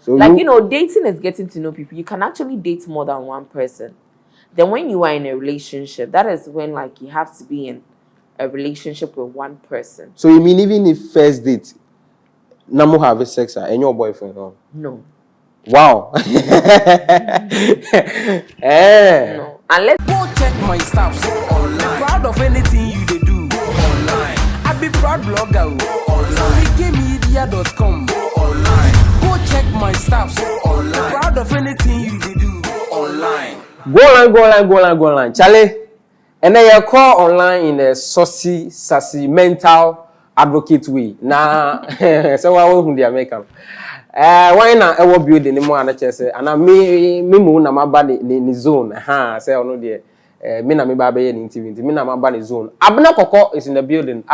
So like, you know, dating is getting to know people. You can actually date more than one person. Then when you are in a relationship, that is when, like, you have to be in a relationship with one person. So you mean even if first date, Namu have sex and your boyfriend? No. Wow. No. Unless go check my stuff online. Proud of anything you do online. I be proud blogger online. Media.com online. Go check my stuff online. Proud of anything you do online. Go online. Charlie, and then you call online in a sassy mental advocate way. Nah, so I won't be American. Why not? I will build any more and I me moon na body in zone. Say no dear. Me na me baby in TV. Me na body zone. Abena Korkor is in the building.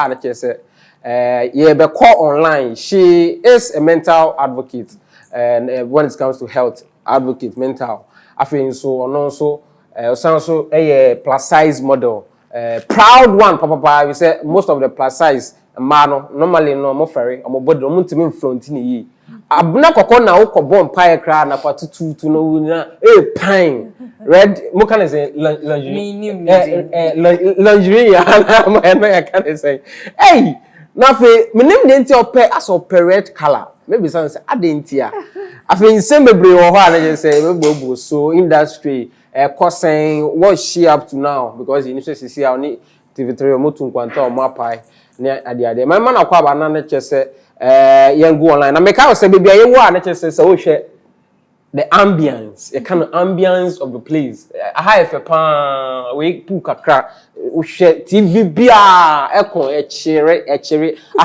Yeah, be call online. She is a mental advocate, and when it comes to health, advocate mental. I think so, and also a plus size model. Proud one, papa. We say most of the plus size man normally no more ferry. I'm about the moon to me front in ye. Abena Korkor na uko bomb pie crowd na patu to no na pine red. Mo can say lingerie. I can say hey. Now, my name didn't tell pay as a red color. Maybe some say I didn't hear. I think same or what I just say so industry saying what's she up to now because you need to see how need TV3 or Mutun Quanta or Mapai near the my man of Quabana just say young go online. I make out say baby I want just say so share the ambience, a kind of ambience of the place. I have a pan, we puka crack, TV bia, echo, a cherry. I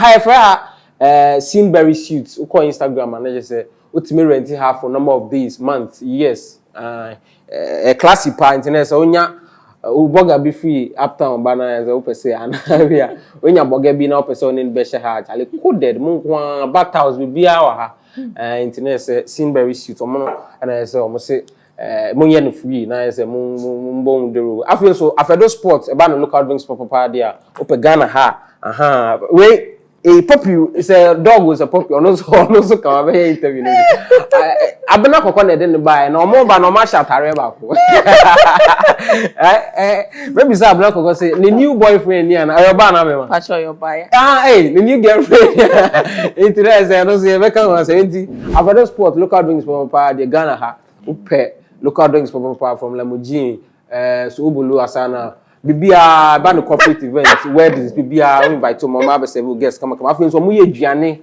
have seen very suits, who call Instagram and I just say, what's me renting half for number of days, months, years. A classy pa internet, so Uboga be free uptown banner as I open say, and when your bogger be no person in Besha Hatch, I coded, Munqua, Batthouse will be our. Internet say Sinberry suit omono and I say almost say money no free na I say mon de ro after so after those sports about local drinks for papa there open Ghana ha we a puppy is a dog was a puppy also come over interview Abena Korkor na den buy na omo ba no ma shatare ba ko maybe say Abena Korkor say the new boyfriend here na your ba na me ma patch your buy hey the new girlfriend interest I don't say make am say after the sport local drinks for papa the Ghana ha upe local drinks for papa from Lamujin so ubulu asana bibia ba no corporate events weddings bibia invite to mama be several guests come afin so mo ye aduane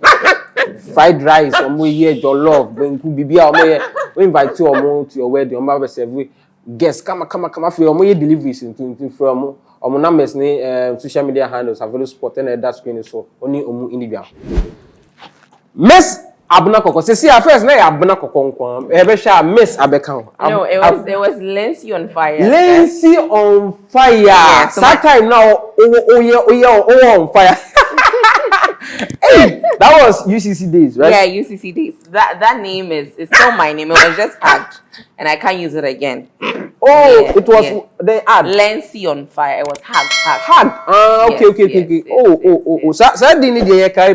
fried rice omo ye jollof benku bibia omo ye invite to omo to your wedding omo be several guests come afin omo ye deliveries into from omo numbers ni social media handles available sport and that screen so only omo indibia Miss Abena Korkor see first na Abena Korkor nko e be sha Miss Abeka. No, it was Lency on fire. Lency on fire. Yeah, so that time now on fire. Hey, that was UCC days, right? Yeah, UCC days. That name is still my name. It was just hacked and I can't use it again. Oh, yeah, it was the ad. Lency on fire. It was hacked. Okay. Oh. So didn't the carry.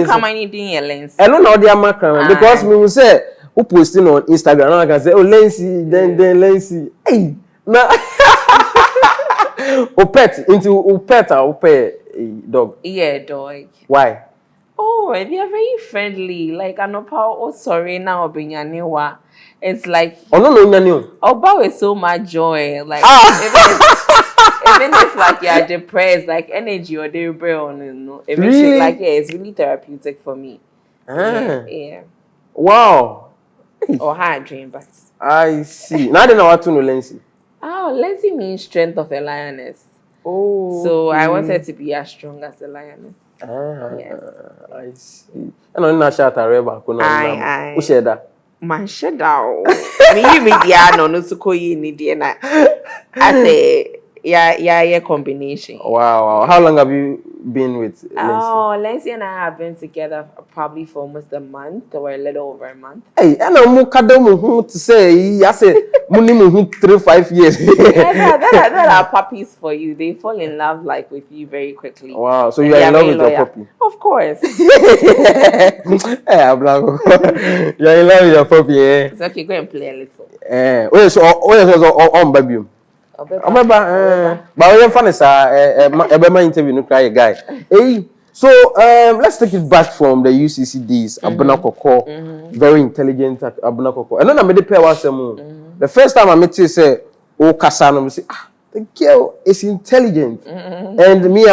Come I need in your lens. I don't know the amount because we will say who posting on Instagram. I can say, oh Lency, then Lency. Hey, now. Dog. Yeah, dog. Why? Oh, they are very friendly. Like Anopa, oh sorry, now Benyanewa. It's like Oba with so much joy. Like even if like you're depressed, like energy or they burn, you know. It makes it like it's really therapeutic for me. Yeah. Wow. Or hard dream, but I see. Now I don't know what to know, Lency. Oh, Lency means strength of a lioness. Oh. So I wanted to be as strong as a lioness. Yes. I see. I know not shout at Reba. Who said that? Man, shut down. I mean, you mean no suko ni I say, yeah, combination. Wow. How long have you been with Lindsay? Oh, Lindsay and I have been together probably for almost a month or a little over a month. Hey, I know more to say. I say, 3-5 years. Yeah, that are puppies for you. They fall in love like with you very quickly. Wow, so you are in love with your puppy? Of course. Hey, Abena Korkor. You are in love with your puppy, eh? It's okay, go and play a little. On baby. But we're funny, sir. Abena interview no cry guy. Hey, so let's take it back from the UCC days. Abena Korkor, very intelligent Abena Korkor. And then I made the pair was the first time I met you, say, "Oh, Kasano," say, "Ah, the girl is intelligent," and me,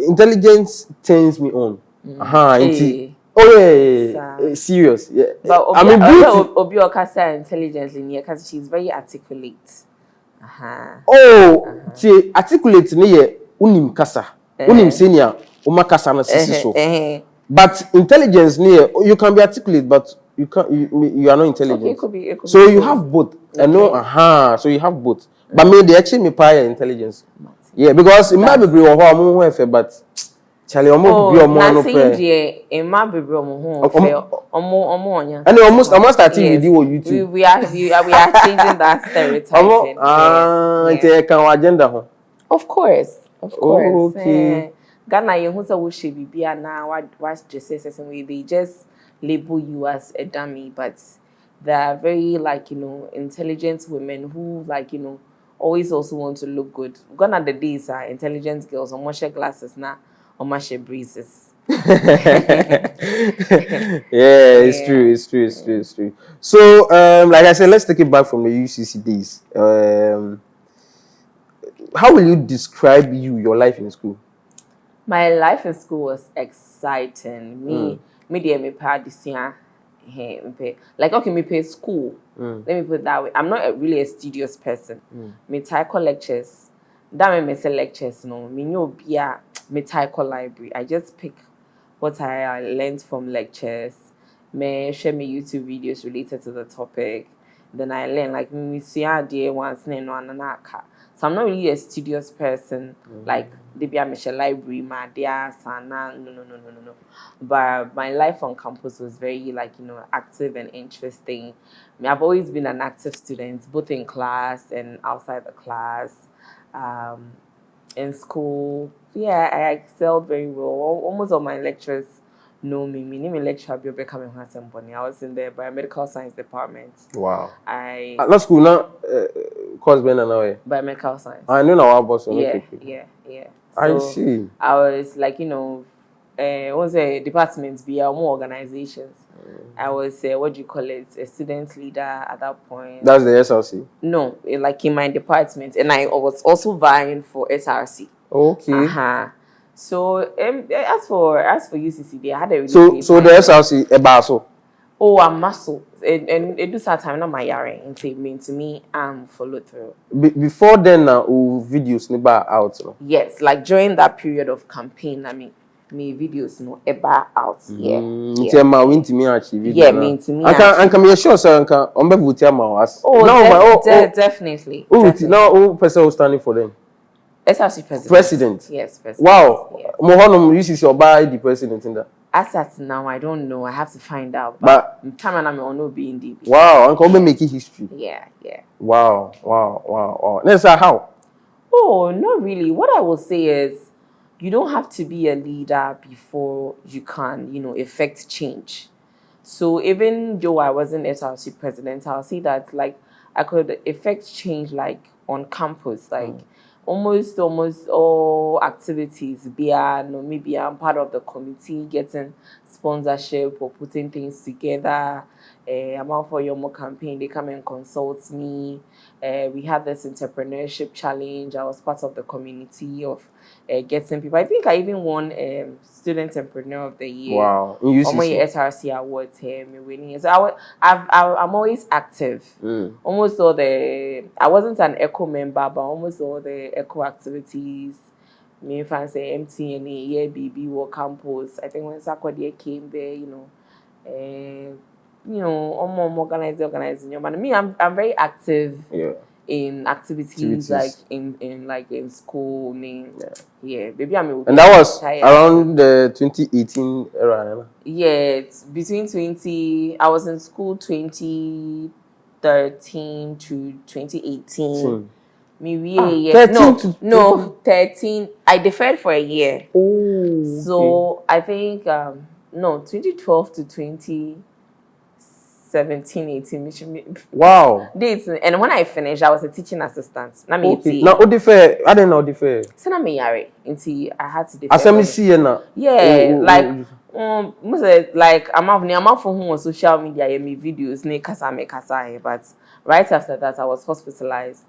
intelligence turns me on. Hey. Oh yeah, serious. Yeah. But I mean, Obi Okasa intelligently, because she's very articulate. She articulate ne unim kasa. Unim senior umakasa na sisi so. But intelligence ne you can be articulate, but you are not intelligent. Okay, it could be so you have both. Okay. I know, so you have both. But me they actually me pay intelligence. Yeah, because it might be but Charlie, no pay. It might be and almost starting with you on YouTube. We are changing that stereotype. Agenda. Of course. Okay. Ghana, you who say we be now. What just says they just label you as a dummy, but they're very intelligent women who always also want to look good. Gone are the days are intelligent girls on share glasses now. Or my breezes. It's true. So, like I said, let's take it back from the UCC days. How will you describe your life in school? My life in school was exciting. Me pay this year. Like okay, me pay school. Let me put it that way. I'm not really a studious person. Me take lectures. That me say lectures. No, me no be me type library. I just pick what I learned from lectures. Me share my YouTube videos related to the topic. Then I learn like me see idea once so I'm not really a studious person. Like they be a share library, my dear sana no. But my life on campus was very active and interesting. I've always been an active student, both in class and outside the class. In school, yeah, I excelled very well. Almost all my lecturers know me. My name is lecturer becoming Hassan. I was in the biomedical science department. Wow. Not school now. Course Ben and away. Biomedical science. I know now our boss. Yeah. So I see. I was was a department via more organizations. I was what do you call it? A student leader at that point. That's the SRC? No, like in my department, and I was also vying for SRC. Okay. So as for UCC, they had a really so the SRC a basso. Oh, I'm muscle, and it do that time not my yarring and say mean to me follow through. Before then, videos never out. No? Yes, like during that period of campaign, I mean. Me videos ever out yeah. Ma win to me actually. Yeah, mean to me. I can be sure so on be vote ma us. Definitely. Now who person standing for them? SRC president. Yes, president. Wow. Mo honum UCC oba the president in that. As at now, I don't know. I have to find out. But time and I'm on no being deep. Wow, Uncle be making history. Yeah. Wow. Let's say how? Oh, not really. What I will say is you don't have to be a leader before you can, effect change. So even though I wasn't SRC president, I'll say that I could effect change on campus, almost all activities. Maybe I'm part of the committee getting sponsorship or putting things together. I'm out for your campaign. They come and consult me. We had this entrepreneurship challenge. I was part of the community of getting people. I think I even won Student Entrepreneur of the Year. Wow! On my SRC awards here, me winning. So I'm always active. Almost all I wasn't an ECHO member, but almost all the ECHO activities. Me fancy MTNA, BB War Campus. I think when Sakodia came there, organizing. But me, I'm very active in activities like in school. Yeah, maybe I'm. And that was around the 2018 era. Yeah, it's between 20. I was in school 2013 to 2018. Maybe 13. I deferred for a year. Oh. So I think 2012 to 2017, 18. Wow. Dates, and when I finished, I was a teaching assistant. Now, defer. I didn't know defer. So now me until I had to defer. As I see now. Yeah, like I'm out for home on social media. I made videos, but right after that, I was hospitalized.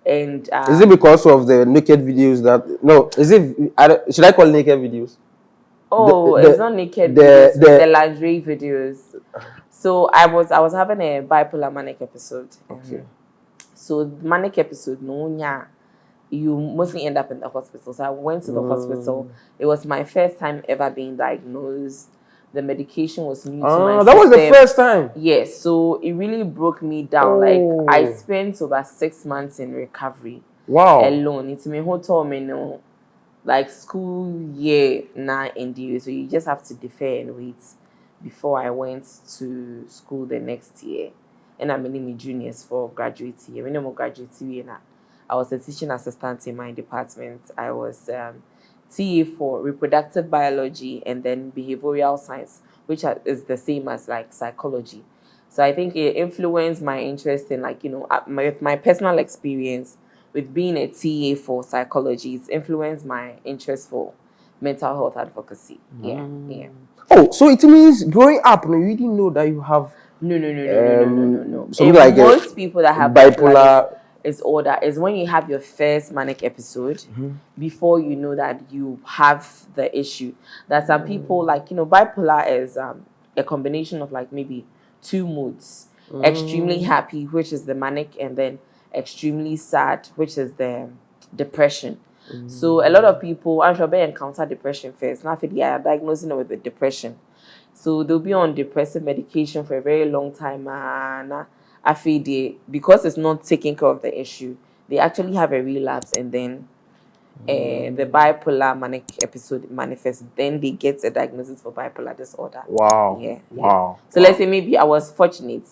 And is it because of the naked videos that should I call it naked videos? Oh, it's not naked videos, the lingerie videos. So I was having a bipolar manic episode. Okay. So manic episode, you mostly end up in the hospital. So I went to the hospital. It was my first time ever being diagnosed. The medication was new to my system. That was the first time? Yes. So it really broke me down. Like I spent over 6 months in recovery. Wow. Alone. It's me hotel me like school year now in the so you just have to defer and wait before I went to school the next year. And I'm in my juniors for graduate year. When I'm graduate year, I was a teaching assistant in my department. I was TA for reproductive biology and then behavioral science, which is the same as like psychology. So I think it influenced my interest in my personal experience with being a TA for psychology. It's influenced my interest for mental health advocacy. Yeah. Oh, so it means growing up, you didn't know that you have no. Something like most people that have bipolar disorder is when you have your first manic episode before you know that you have the issue. That some people bipolar is a combination of like maybe two moods. Extremely happy, which is the manic, and then extremely sad, which is the depression. So a lot of people, I'm sure they encounter depression first. Now they are diagnosing them with the depression. So they'll be on depressive medication for a very long time. And because it's not taking care of the issue, they actually have a relapse, and then the bipolar manic episode manifests. Then they get a diagnosis for bipolar disorder. Wow. Yeah. Wow. So let's say maybe I was fortunate,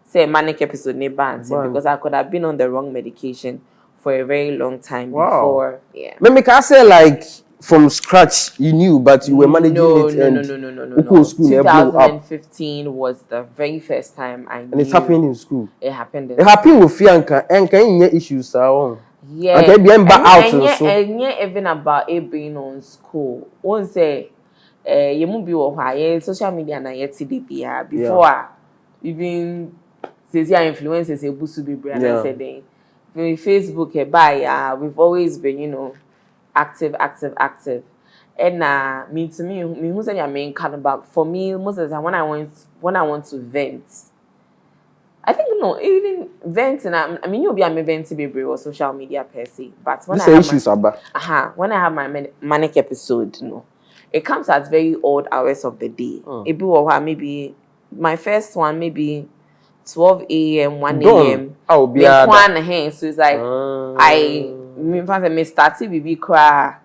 say a manic episode because I could have been on the wrong medication for a very long time before. Yeah. Maybe can I say like from scratch you knew, but you were managing it. No. 2015 was the very first time I knew. And it's happening in school. It happened. It happened with Fianca and can you issues so. Yeah. Okay, be out so. And even about it being on school. One say you must be on social media na yet CDP before even says your influencers a boost to be brand said Facebook we've always been active. And me who's your main cannibal for me most of the time when I want to vent. I think even venting. I mean you'll be a vent baby or social media per se. But when when I have my manic episode, it comes at very odd hours of the day. It be maybe my first one maybe 12 a.m., 1 a.m. Oh, be so it's like I started BB cry.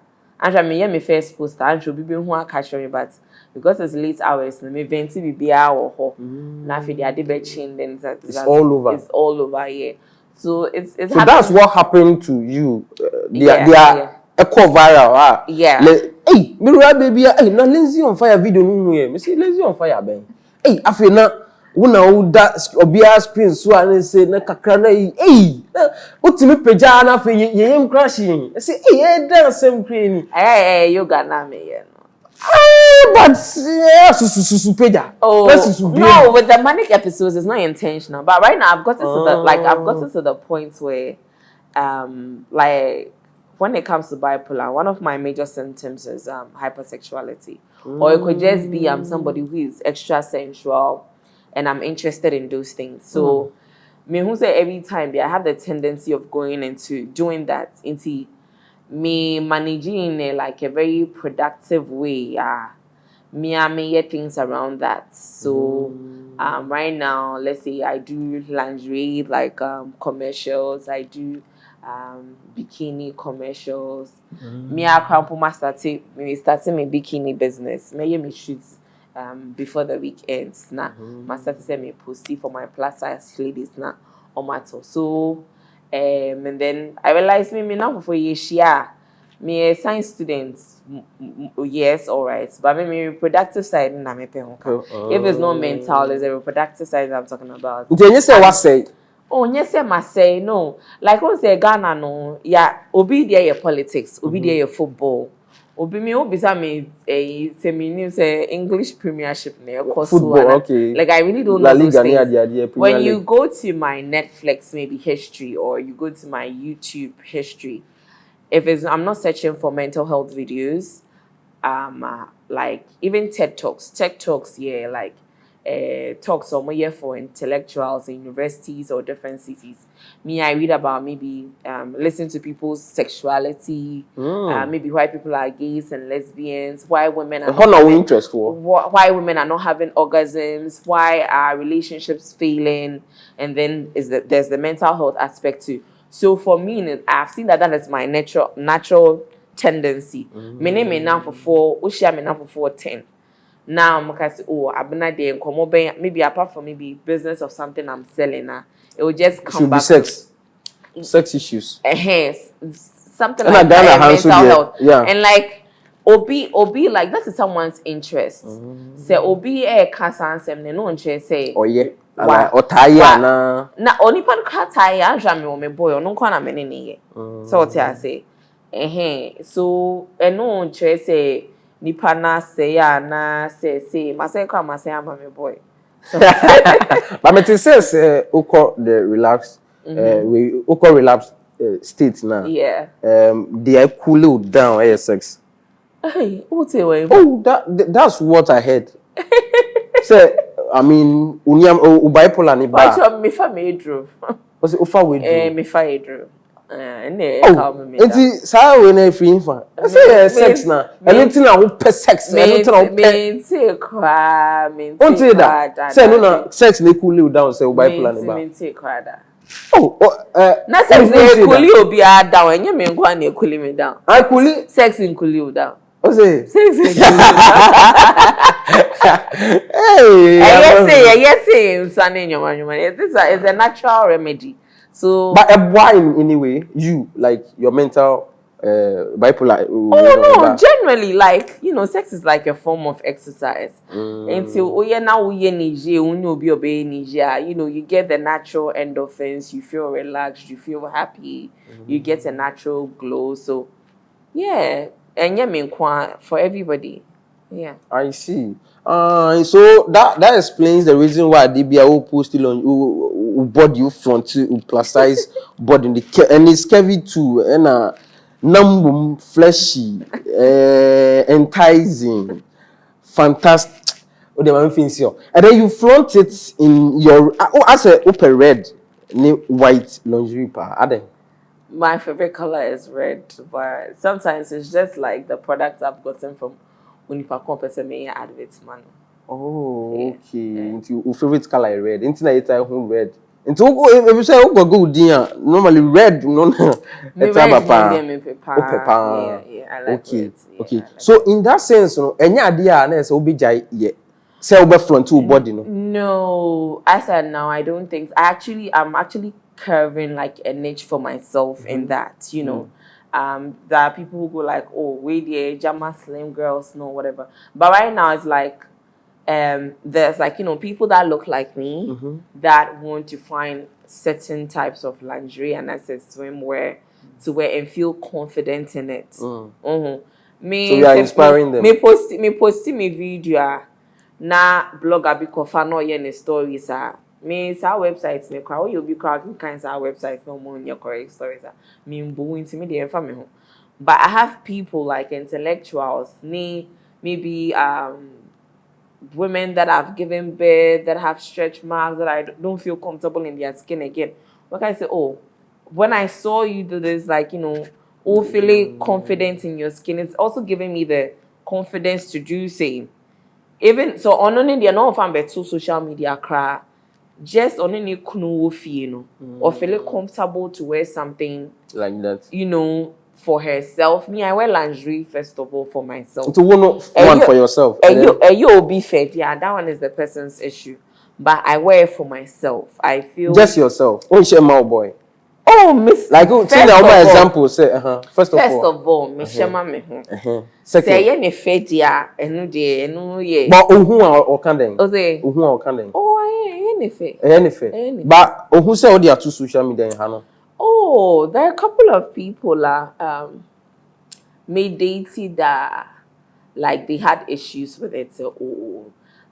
And my first post and should be who catch me, but because it's late hours, me venti BB or now for the adibetchin, then it's all over. It's all over, yeah. So it's so that's what happened to you. They are echo viral. Yeah. Hey, me baby, hey, now lazy on fire video no here. Me say lazy on fire ben. Hey, afi na wona that obia screen so and say na kakra na hey utimi peja na afi yeyem crashing. Say hey dance same crane. Yoga na me ye no. But su peja. Oh no, with the manic episodes it's not intentional. But right now I've gotten to the point where like when it comes to bipolar, one of my major symptoms is hypersexuality. Or it could just be somebody who is extra sensual and I'm interested in those things. So me who say every time I have the tendency of going into doing that into me managing in like a very productive way. Me get things around that. So Right now, let's say I do lingerie like commercials. I do bikini commercials. Me I starting my bikini business. Me shoots before the weekends. Now, my started me posty for my plus size ladies now on my toe. So and then I realized me now for year. Me a science student, yes, all right. But me reproductive side, na me if it's not mental, it's a reproductive side that I'm talking about. Then you say what say? Oh, yes, I must say no. Like what say Ghana no, yeah. Obi there your politics, obi there your football. Obi say me say me new say English Premiership ne football, okay. Like I really don't know those things. When you go to my Netflix maybe history or you go to my YouTube history. If it's, I'm not searching for mental health videos, like even TED Talks, yeah, like talks or more for intellectuals in universities or different cities. Me, I read about maybe listen to people's sexuality, maybe why people are gays and lesbians, why women are why women are not having orgasms, why are relationships failing, and then there's the mental health aspect too. So for me, I've seen that is my natural tendency. Me name me now for 4, Ushia me now for 10. Now I'm say, oh, Abena de nkomo maybe apart from maybe business or something I'm selling now, it will just come back. Sex issues. Something like that, mental health. Yeah. And like Obi like that is someone's interest. Say Obi cancer and no interest say. Oh yeah. Otaya na onipa kataya anhwa me o me boy no kwa na me ne ye so what I say so eno nche say nipa na say ya na say ma say kwa ma say ama me boy but me say uko the relapse we uko relapse state now yeah they cool down sex hey what way oh that's what I heard say I mean, bipolar ni ba. But me fa me drove. Was it ofa we drove? Me fa drove. Enti sa we na free fa. Say sex na. Anything na wo sex, anything na wo me say kwa, me say that. Say no na sex na cool down say bipolar ni ba. Me say kwa da. Oh, na sex na cool obi a down, enye me nkwa na cool me down. I cool sex in cool down. O say sex in cool. Hey, yes, it's a natural remedy. So, but why in any way you like your mental bipolar? Oh no, generally, like sex is like a form of exercise. Until you get the natural endorphins, you feel relaxed, you feel happy, you get a natural glow. So, yeah, and for everybody. Yeah, I see. So that explains the reason why DBA will post it on body you front plus size body in the and it's curvy too and numb fleshy enticing fantastic. Oh, the one things here. And then you flaunt it in your as a open red white lingerie pa. My favorite color is red, but sometimes it's just like the products I've gotten from Unipa person may adverts man. Oh, okay. Into your favorite color is red. Into na ita home red. Into if you say go dia normally red no pepper. Yeah, I like okay. red. Yeah, okay. Like so in that sense, no, enya ade a na say obijai ye. Say obe front to body no. No, I said no, I don't think. I'm actually curving like a niche for myself in that, there are people who go like, oh, wait there, Jama slim girls, no, whatever. But right now it's like, there's like, people that look like me that want to find certain types of lingerie and as a swimwear to wear and feel confident in it. Me, so you are inspiring them. Me post me video na blogger because for no yen stories me sa websites me kwa you be crowding kinds of websites no more in your correct stories me mbo into me the family home. But I have people like intellectuals, maybe women that have given birth, that have stretch marks, that I don't feel comfortable in their skin again. What can I say? Oh, when I saw you do this, like, feeling confident in your skin, it's also giving me the confidence to do same. even so on they are not found better social media cry. Just on any kunu fee, or feel comfortable to wear something like that, for herself. Me, I wear lingerie first of all for myself. To one for yourself. You be fed, yeah. That one is the person's issue, but I wear it for myself. I feel just yourself. Oh, share my boy. Oh, miss. Like say now my example say first of all, me shema me ho. Say ye ne fed ya enu ye. But o kan den. O say o kan den. Oh, ye ne fe. But ohun say all the two social media in hano. Oh, there are a couple of people made dated that like they had issues with it. So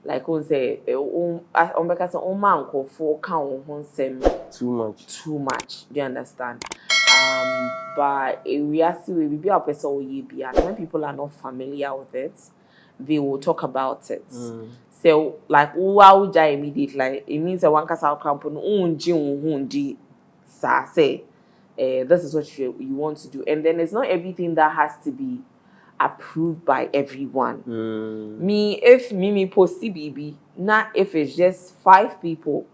like on say because man ko for count on too much. Do you understand? But we are still we be our person when people are not familiar with it, they will talk about it. So like wow immediately like it means that one kasa company unji say this is what you want to do, and then it's not everything that has to be approved by everyone. Me if me post CBB, not if it's just 5 people,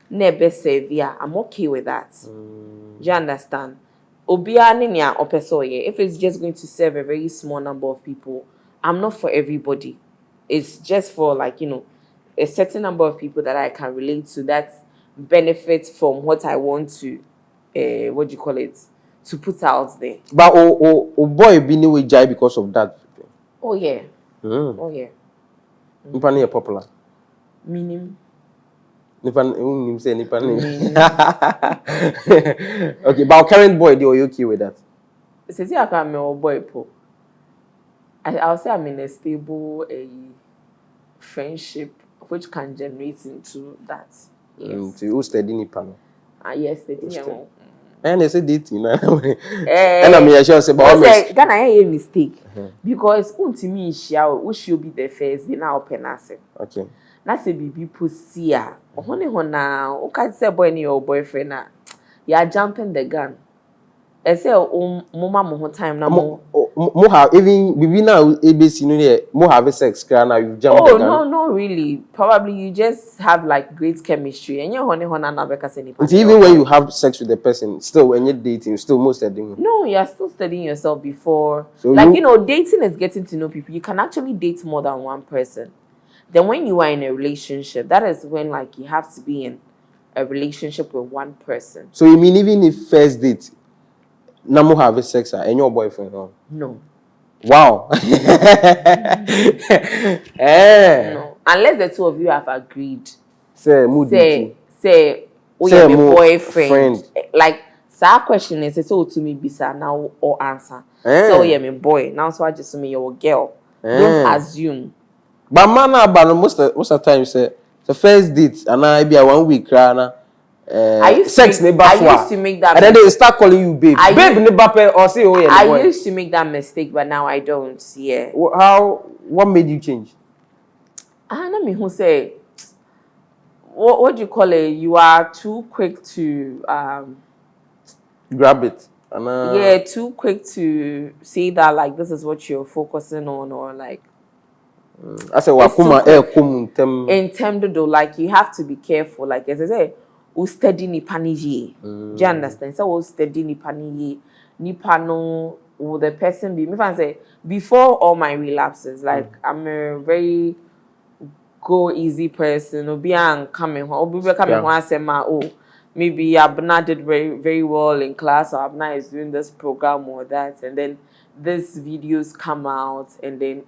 never severe, I'm okay with that. Do you understand? If it's just going to serve a very small number of people, I'm not for everybody. It's just for like a certain number of people that I can relate to that benefits from what I want to to put out there. But boy be no way jai because of that. Oh yeah. Oh yeah. Nipa popular. Meaning. Nipa say nipa. Okay, but current boy, are you okay with that? Since I can me boy po. I'll say I'm in a stable friendship which can generate into that. Yes. So you study nipa no? Yes, study. And they say dating na. And I'm sure say but say Ghana a mistake because untimi shia we should be the first day na open ase. Okay. Na say bibi pussy a ho na o ka say boy ni your boyfriend na you are jumping the gun. I say mama mo time na mo have even bibi na ABC no there mo have sex now you jump the gun. Oh no, not really. Probably you just have like great chemistry and you ho na beka say ni. Even when you have sex with the person, still when you're dating, still most studying. No, you are still studying yourself before. So like dating is getting to know people. You can actually date more than one person. Then when you are in a relationship, that is when like you have to be in a relationship with one person. So you mean even if first date, Namu have sex and your boyfriend? No. Wow. No. Unless the two of you have agreed. Say my boyfriend. Like that question is so to me bisa now or answer. So my boy. Now so I just me your girl. Don't assume. But man, most of the time say the first date and I be a 1 week rana. I used to make that. And then they start calling you babe. Babe, or say boy. I used to make that mistake, but now I don't. Yeah. What made you change? Let me who say. What do you call it? You are too quick to grab it. Yeah, too quick to say that like this is what you're focusing on or like. I said, in terms of like you have to be careful. Like as I say, who study nipani. Do you understand? So who study nipani nipano will the person be? Me fan say before all my relapses, like I'm a very go easy person. Obi and coming home. Obi coming home and say maybe Abena did very very well in class, or Abena is doing this program or that, and then these videos come out, and then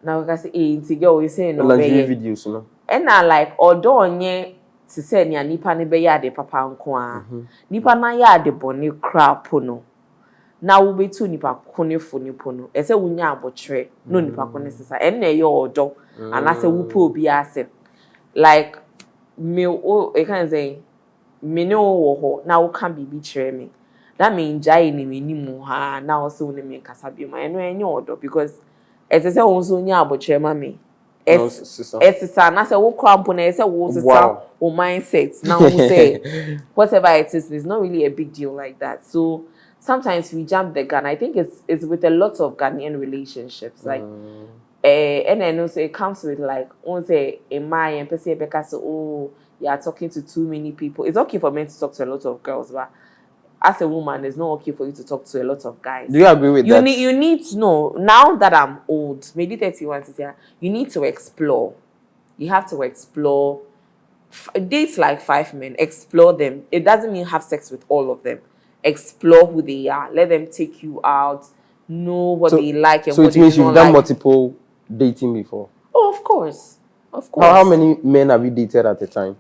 now I can say it's girl we say no videos no. And I like although onye to say nya nipa ne be ya de papa nko a nipa na ya de bone crap no na wo betu nipa kone fo nipo no e say wunya abotre no nipa kone sesa en na ye odo and I say wo po obi ase like me e can say me no wo ho na wo kan bibi kire me that mean jai ni me nimu ha na wo se wo ne me kasa bi ma eno enye odo because it's a also nya abotre ma me it's na say wo cramp na say wo sisa wo mindset now we say whatever it is not really a big deal like that. So sometimes we jump the gun. I think it's with a lot of Ghanaian relationships like And then also it comes with like, say a my and because oh, you are talking to too many people. It's okay for men to talk to a lot of girls, but as a woman, it's not okay for you to talk to a lot of guys. Do you agree with that? You need to know, now that I'm old, maybe 31 to say, you need to explore. You have to explore. Date like 5 men, explore them. It doesn't mean have sex with all of them. Explore who they are. Let them take you out. Know what they like and so what it means they you've don't done like. multiple dating before. Oh, of course. Of course. How many men have you dated at a time?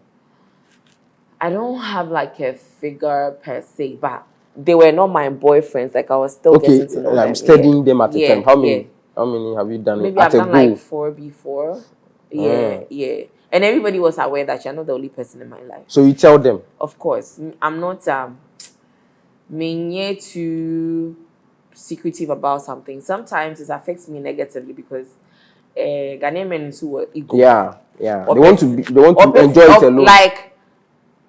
I don't have like a figure per se, but they were not my boyfriends. Like I was still getting to know them. I'm studying them at a time. How many? Yeah. How many have you done? Maybe at I've done like 4 before. Yeah, yeah. And everybody was aware that you're not the only person in my life. So you tell them? Of course. I'm not too secretive about something. Sometimes it affects me negatively because Ghanaian men who ego. Yeah. They want to enjoy it alone. Like,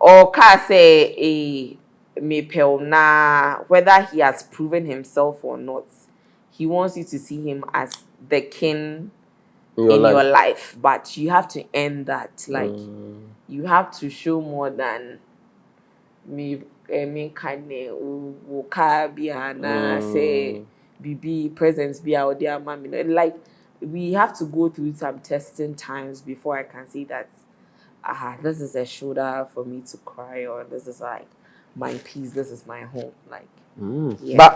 or can say me na whether he has proven himself or not, he wants you to see him as the king in your life. But you have to end that. Like you have to show more than me kind of say BB presence be out there, mommy. Like we have to go through some testing times before I can say that this is a shoulder for me to cry, or this is like my peace, this is my home. Like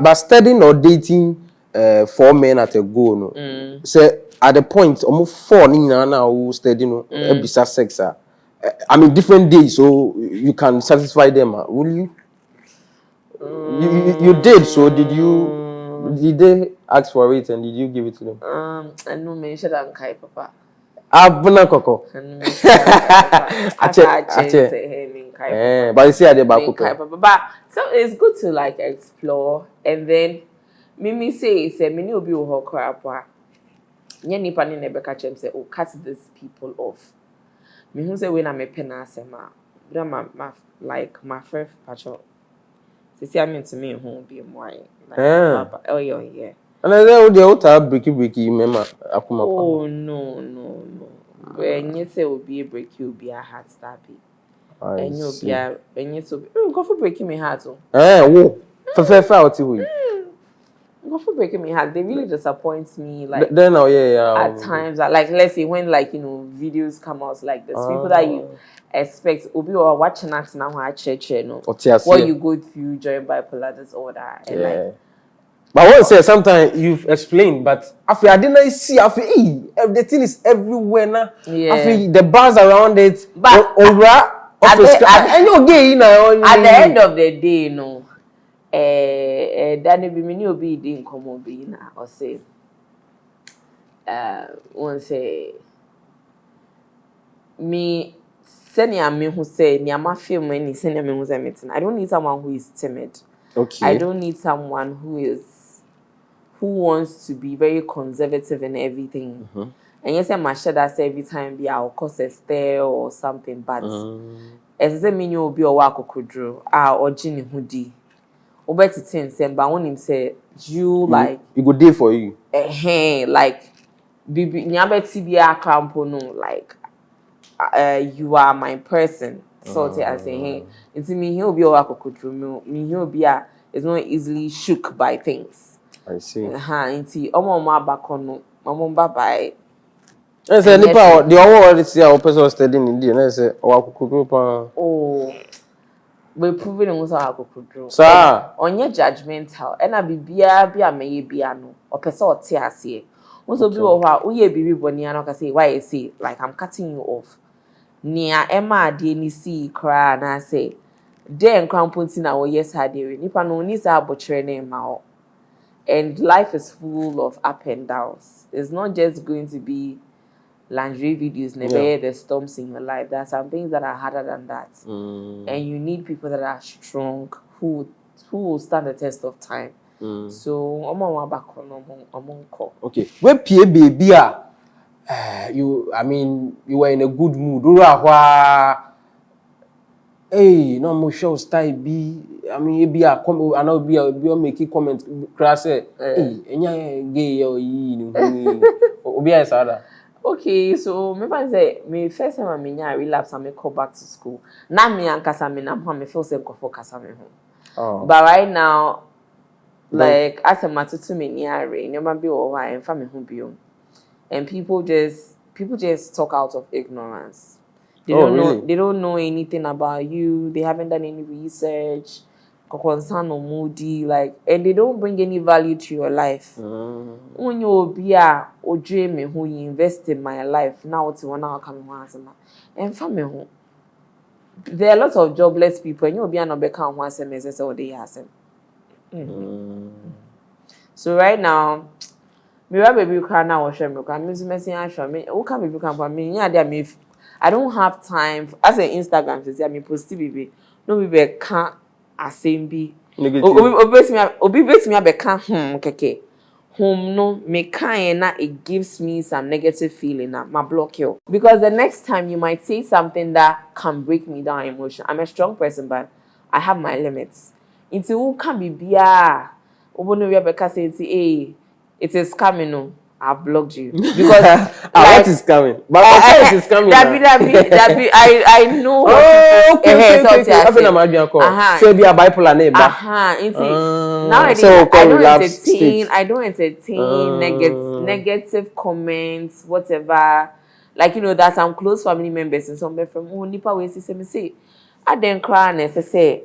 but studying or dating 4 men at a go, no. So at the point almost 4 now studying no ebisa sex. I mean different days, so you can satisfy them. Will you? You did, so did they ask for it and did you give it to them? I know mention that kai papa. Abena Korkor. But you see at the back. But so it's good to like explore, and then Mimi say me obi wo hokra nye nipa ne be ka chem say oh cut these people off. Me hu say we na me pena asema. Bra ma like my friend pacho. See I mean to me who be more like oh yeah. And I say the outer breaky mema akuma. Oh no. When you say will be a break, you'll be a heart stabby. And you'll be a when you so go for breaking my heart. Wo. For out you. Go for breaking my heart. They really disappoint me. Like then at times, like let's say when like videos come out like this, people that you expect obi or watching that now I church what you go through during bipolar disorder and like. But I want to say sometimes you've explained, but after I didn't see the thing is everywhere now. After the bars around it, but at the end of the day, that be many obi didn't come on be na or say one say me senior me who say ni ama film any senior me who say meeting. I don't need someone who is timid. Okay. I don't need someone who wants to be very conservative in everything. And yes, I'm sure that every time I'll cause a stare or something, but as a mini will be a walk or kudro, or Ginny hoodie. Or better things, but I want him say, you like, it good day for you. Like, Bibi, Nyabeti be a crampono, like, you are my person. So I say, hey, it's me, he'll be a walk or kudro, me, he'll be is not easily shook by things. I see. Inti omo back on mama bye. I say nipa the one see our person studying in there. I say pa. Oh. We proving we so akokudro. Sir, onye judgmental. E na bibia bia meye bia no. Opese ote ase. Once obi wo ho a uye bibi boni an ka say why you say like I'm cutting you off. Nia ema ade ni see kra na say den kramponti na wo yes ade nipa no ni sa abochre na ma o. And life is full of up and downs. It's not just going to be lingerie videos, never the storms in your life. There are some things that are harder than that. And you need people that are strong, who will stand the test of time. So, okay. When PA baby, you were in a good mood. Hey, no more show style be. I mean, be a comment. I know be making comment. Crash. Hey, enya gay or Obi is other. Okay, so me say me first time I mean I relapse and me go back to school. Now me and kasa me na me feel say go for kasa me home. Oh. But right now, like as a matter to me near never be over and family home bio. And people just talk out of ignorance. They don't know really? They don't know anything about you. They haven't done any research. Concern or moody, like, and they don't bring any value to your life. When you be or dream who you invest in my life, now it's 1 hour coming once and family. There are lots of jobless people, and you'll be an obeka once a message or they has him. So right now, me baby cry now or share me. I'm missing answer me. Who can be come for me? Yeah, there I don't have time as an Instagram to say me post baby. No baby can't asem bi. Obi best me abeka keke. Home no me kind na it gives me some negative feeling na my block you. Because the next time you might say something that can break me down emotion. I'm a strong person, but I have my limits. Into who can be bia. Obo no we abeka say hey, it is coming no. I've blocked you because what is coming? But it is coming. That be. I know. Oh, okay. So be a bipolar neighbor. Nowadays, I don't entertain negative comments, whatever. Like that some close family members and some from nipa we say. I then cry and say,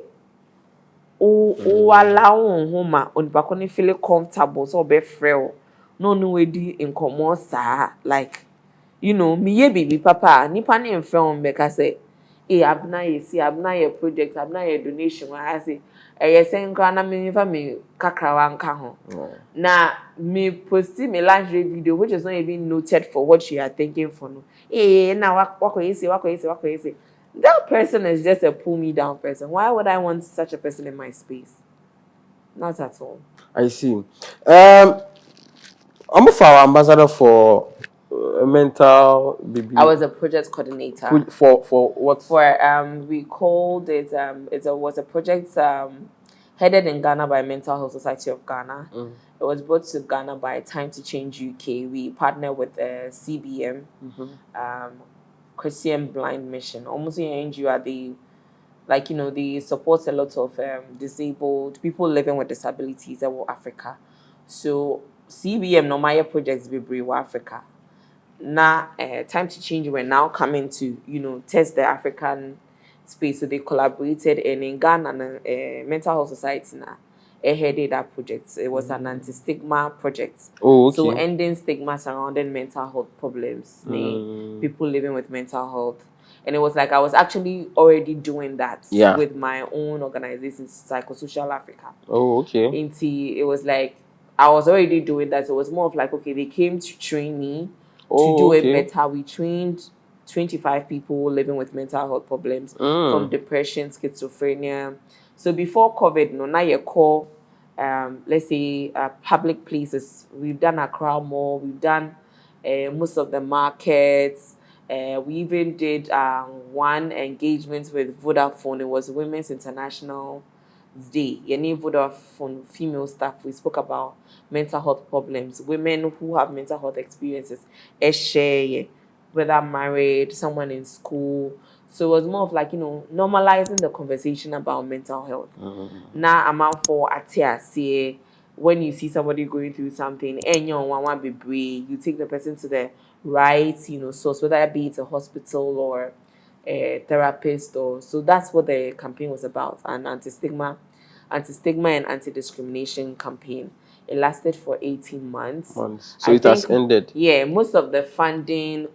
oh allow home on back feel comfortable so be frail. No we di in common sa like me ye baby papa nipa ne mfrem because say Abena ye project Abena ye donation I say say nkra na me fa me kakra wa nka ho na me post me lingerie video which is not even noted for what you are thinking for no na wako yesi that person is just a pull me down person. Why would I want such a person in my space? Not at all. I see. I'm a ambassador for mental baby. I was a project coordinator. For what? For we called it it was a project headed in Ghana by Mental Health Society of Ghana. It was brought to Ghana by Time to Change UK. We partnered with CBM, Christian Blind Mission. Almost in NGO they support a lot of disabled people living with disabilities in Africa. So CBM no my projects be brave Africa. Now Time to Change we're now coming to test the African space. So they collaborated and in Ghana Mental Health Society now headed that project. It was an anti-stigma project. Oh, okay. So ending stigma surrounding mental health problems, people living with mental health. And it was like I was actually already doing that with my own organization, Psychosocial Africa. Oh, okay. It was like I was already doing that. So it was more of like, okay, they came to train me to do it better. We trained 25 people living with mental health problems from depression, schizophrenia. So before COVID, now you call, let's say, public places. We've done Accra Mall. We've done most of the markets. We even did one engagement with Vodafone. It was Women's International Day. Any Vodafone female staff. We spoke about mental health problems. Women who have mental health experiences. Share, whether married, someone in school. So it was more of like, normalizing the conversation about mental health. Now I'm out for Atia. When you see somebody going through something, and you be brave, you take the person to the right, source, whether it be it's a hospital or a therapist so that's what the campaign was about, an anti-stigma and anti-discrimination campaign. It lasted for 18 months. So it has ended. Yeah, most of the funding,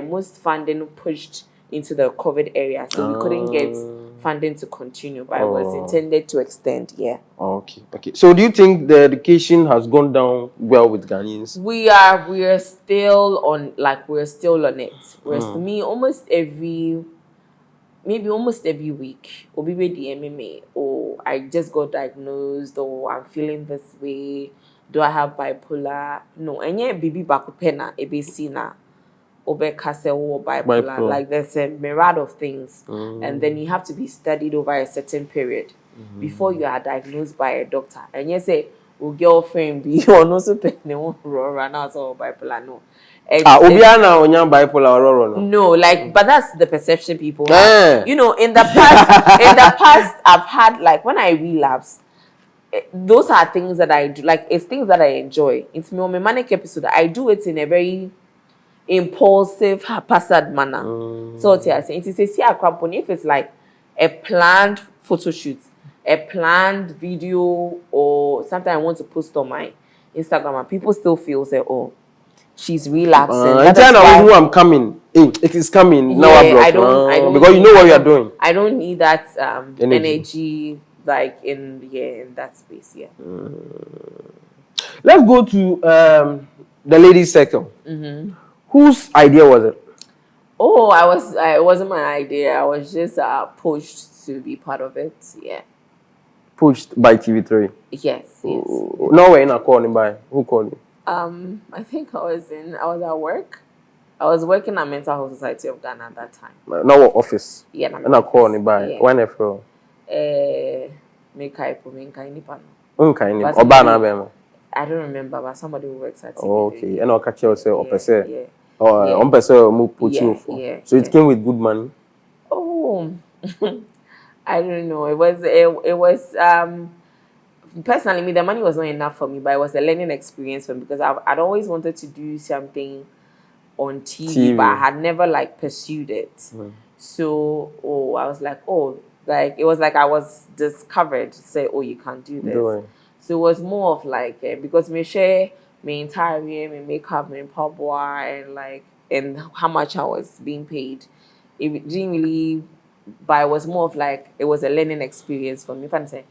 most funding pushed into the COVID area. So we couldn't get funding to continue, but it was intended to extend, Okay. So do you think the education has gone down well with Ghanaians? We are still on it. Me almost every week, or maybe the MMA, or I just got diagnosed, or I'm feeling this way. Do I have bipolar? No, and baby bakupena, ebesina, obekase or bipolar. Like there's a myriad of things, and then you have to be studied over a certain period before you are diagnosed by a doctor. And you say, girlfriend be or no so penny won't run out of bipolar. No. Obiana onya bipolar or no, like, but that's the perception people have. You know, in the past, I've had like when I relapse, those are things that I do. Like, it's things that I enjoy. It's more my manic episode. I do it in a very impulsive, haphazard manner. So what you're saying, it is a crampon. If it's like a planned photo shoot, a planned video, or something I want to post on my Instagram, and people still feel say, oh, she's relapsing. That's why who I'm coming. It is coming. Yeah, now I don't because you know what you are doing. I don't need that energy like in that space. Yeah. Let's go to the ladies' circle. Whose idea was it? Oh, it wasn't my idea. I was just pushed to be part of it. Yeah. Pushed by TV3. Yes. No way in a calling by. Who called you? I think I was at work. I was working at Mental Health Society of Ghana at that time. No office. Yeah, and I call me by. Yeah. When I feel. I don't remember, but somebody who works at TV3. Oh, okay. And I'll catch you say yeah. So it came with good money. Oh, I don't know. It was personally, me, the money was not enough for me, but it was a learning experience for me because I'd always wanted to do something on TV. But I had never like pursued it. So, I was like, like it was like I was discovered to say, you can't do this. So it was more of like because me share my entire year, my makeup, my pop and how much I was being paid. It didn't really, but it was more of like it was a learning experience for me. If I say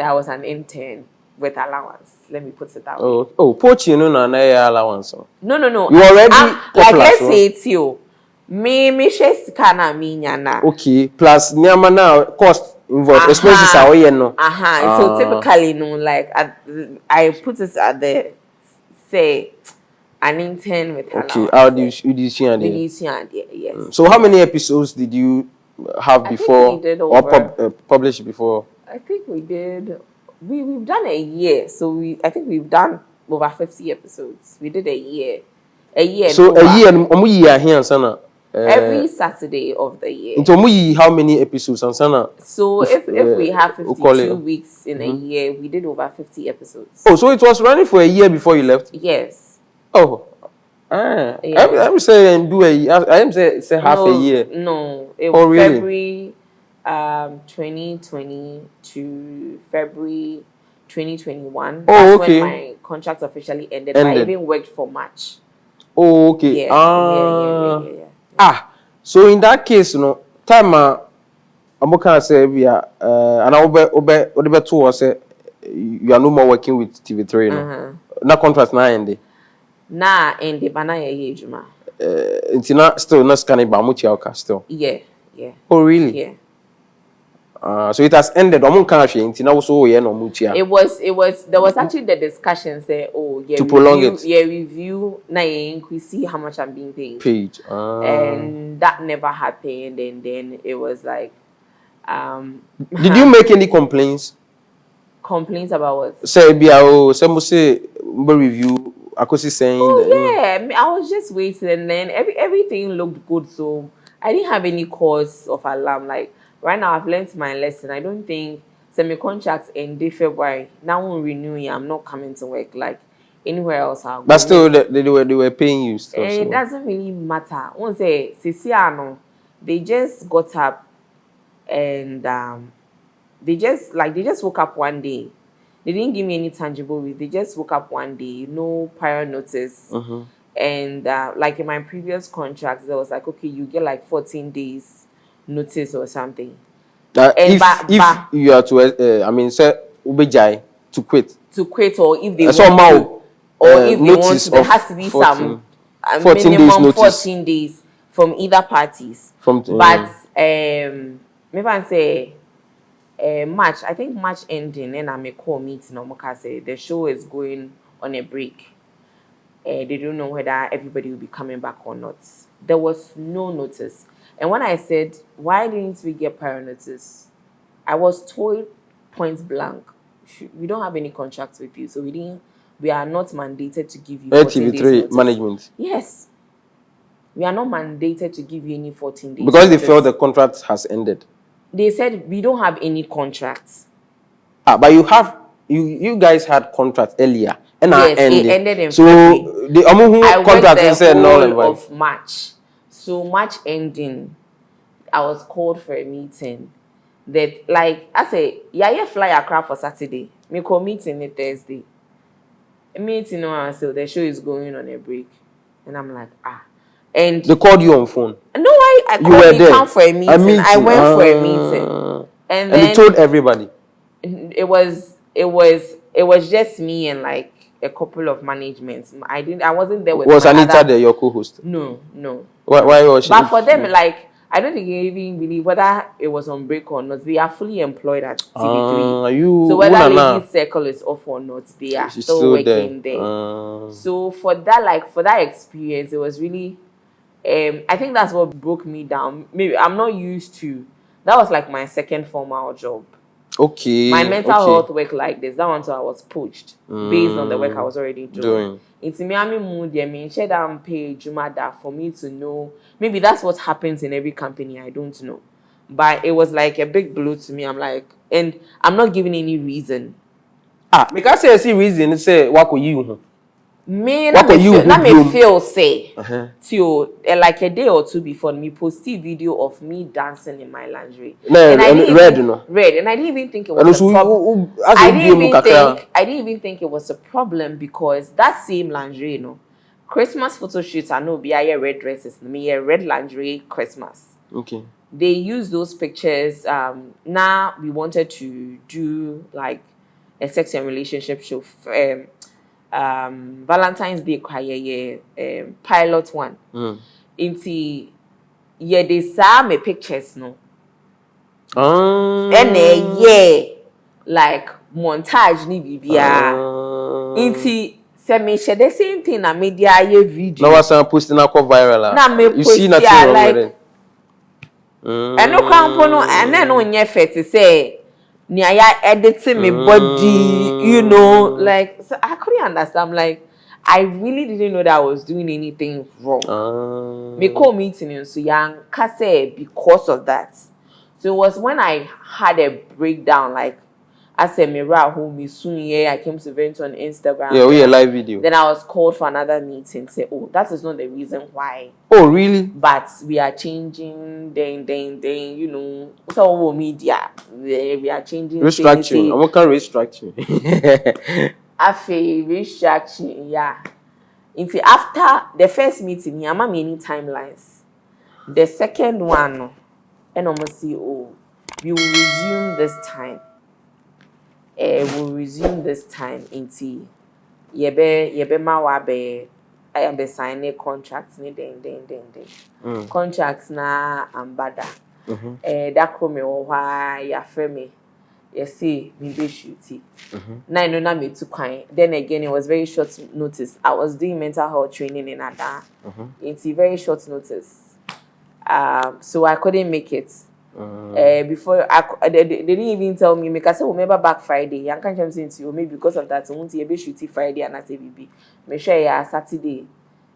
I was an intern with allowance. Let me put it that way. Poaching no allowance. No. You already like let's say it's you. Me share kana me nyana. Okay, plus nyama now cost involved expenses are no. So typically like I put it at the say an intern with allowance. Okay, how do you see yes. So how many episodes did you have before or publish before? I think we did. We've done a year, so I think we've done over 50 episodes. We did a year. So a year here sana. Every Saturday of the year. Into how many episodes and sana? So if we have 52 weeks in a year, we did over 50 episodes. Oh, so it was running for a year before you left? Yes. Oh. I'm saying do a year. I'm saying half a year. No, it was February 2020 to February 2021. That's when my contract officially ended. I even worked for March. Oh, okay. Yeah. So in that case, time I'm can say we are and obe to say you are no more working with TV3 no. Na contract na end. Na end ba na ye ejuma. Intina still not scanning ba muchi aka still. Yeah. Oh really? Yeah. So it has ended. It was there was actually the discussion say, to prolong it. Yeah, review na we see how much I'm being paid. And that never happened, and then it was like did you make any complaints? Complaints about what? Say some say review Akosi saying I was just waiting, and then everything looked good, so I didn't have any cause of alarm. Like right now, I've learned my lesson. I don't think semi-contracts end February. Now we're renewing. I'm not coming to work like anywhere else. But still, they were paying you. Still, it doesn't really matter. Once they just got up and they just woke up one day. They didn't give me any tangible reason. They just woke up one day, no prior notice. And like in my previous contracts, there was like, okay, you get like 14 days notice or something. If you are to, say, ubejai to quit. To quit, or if they want to, or if they want to, there has to be 14 minimum days 14 days from either parties. But maybe I say March. I think March ending, and I may call meeting. Say the show is going on a break. They don't know whether everybody will be coming back or not. There was no notice. And when I said, why didn't we get prior notice? I was told point blank we don't have any contracts with you, so we are not mandated to give you 14 days TV3 notice. management. Yes. We are not mandated to give you any 14 days because notice. they felt the contract has ended. They said we don't have any contracts. But you guys had contracts earlier. And yes, it ended in so February. the contract said no of March. So March ending, I was called for a meeting. That like I say, yeah, fly across for Saturday. Me call meeting on Thursday. A meeting on so the show is going on a break. And I'm like, And they called you on phone. No, I called you come for a meeting. I went for a meeting. And then they told everybody. It was just me and like a couple of managements. I wasn't there with was my Anita other... there, your co-host? No. Why was she? But for them, like, I don't think you even believe whether it was on break or not. They are fully employed at TV3. So whether Lady Circle is off or not, they are still working there. So for that experience, it was really, I think that's what broke me down. Maybe I'm not used to. That was like my second formal job. Okay. My mental health work like this. That one, so I was poached based on the work I was already doing. It's Miami mood. I mean, share that pay Jumada for me to know. Maybe that's what happens in every company. I don't know, but it was like a big blow to me. I'm like, and I'm not giving any reason. Make I say reason. Say what could you? Me, let me feel say till like a day or two before me post a video of me dancing in my lingerie. And I didn't and I didn't even think it was a problem. I didn't even think it was a problem because that same lingerie, Christmas photo shoots I know be red dresses, me red lingerie Christmas. Okay. They use those pictures. Now we wanted to do like a sex and relationship show. Valentine's Day pilot one. Into they saw me pictures no. And like montage ni bibia. Into say me share the same thing na media video. No was posting na go viral. Na me you see nothing wrong with it. And no campo no and then on your fet to say Nia editing my body, like so I couldn't understand. Like I really didn't know that I was doing anything wrong. Me call meeting so young say because of that. So it was when I had a breakdown, like I said, me right home, me soon I came to vent on Instagram. Yeah, we a live video. Then I was called for another meeting. Say, that is not the reason why. Oh, really? But we are changing. Then, so media. We are changing. Restructuring. I'm working restructuring. Restructuring. Yeah. After the first meeting, I'm many timelines. The second one, and almost see, we will resume this time. We'll resume this time into yebe mawabe I am be signing contracts ni den. Contracts na ambada. That come why ya frame you see me be shooty. Na no na me too kind. Then again it was very short notice. I was doing mental health training in Ada. It's very short notice. So I couldn't make it. Before they didn't even tell me. Make I say remember back Friday. I can't say to you maybe because of that. I want to be shooting Friday and I say baby. Me share ya Saturday.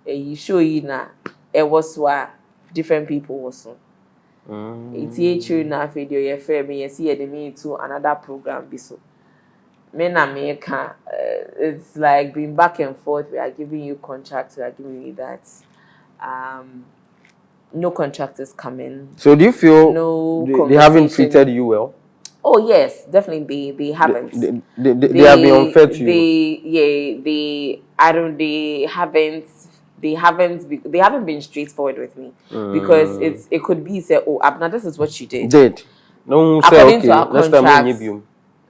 You show you na. It was what different people also. It's true na video. You fair me. You see me to another program. Biso. Me na me can. It's like being back and forth. We are giving you contracts. We are giving you that. No contractors coming. So do you feel they haven't treated you well? Oh yes, definitely they haven't. They have been unfair to you. They haven't been straightforward with me because it could be say Abena, this is what you did. No, according to our contracts,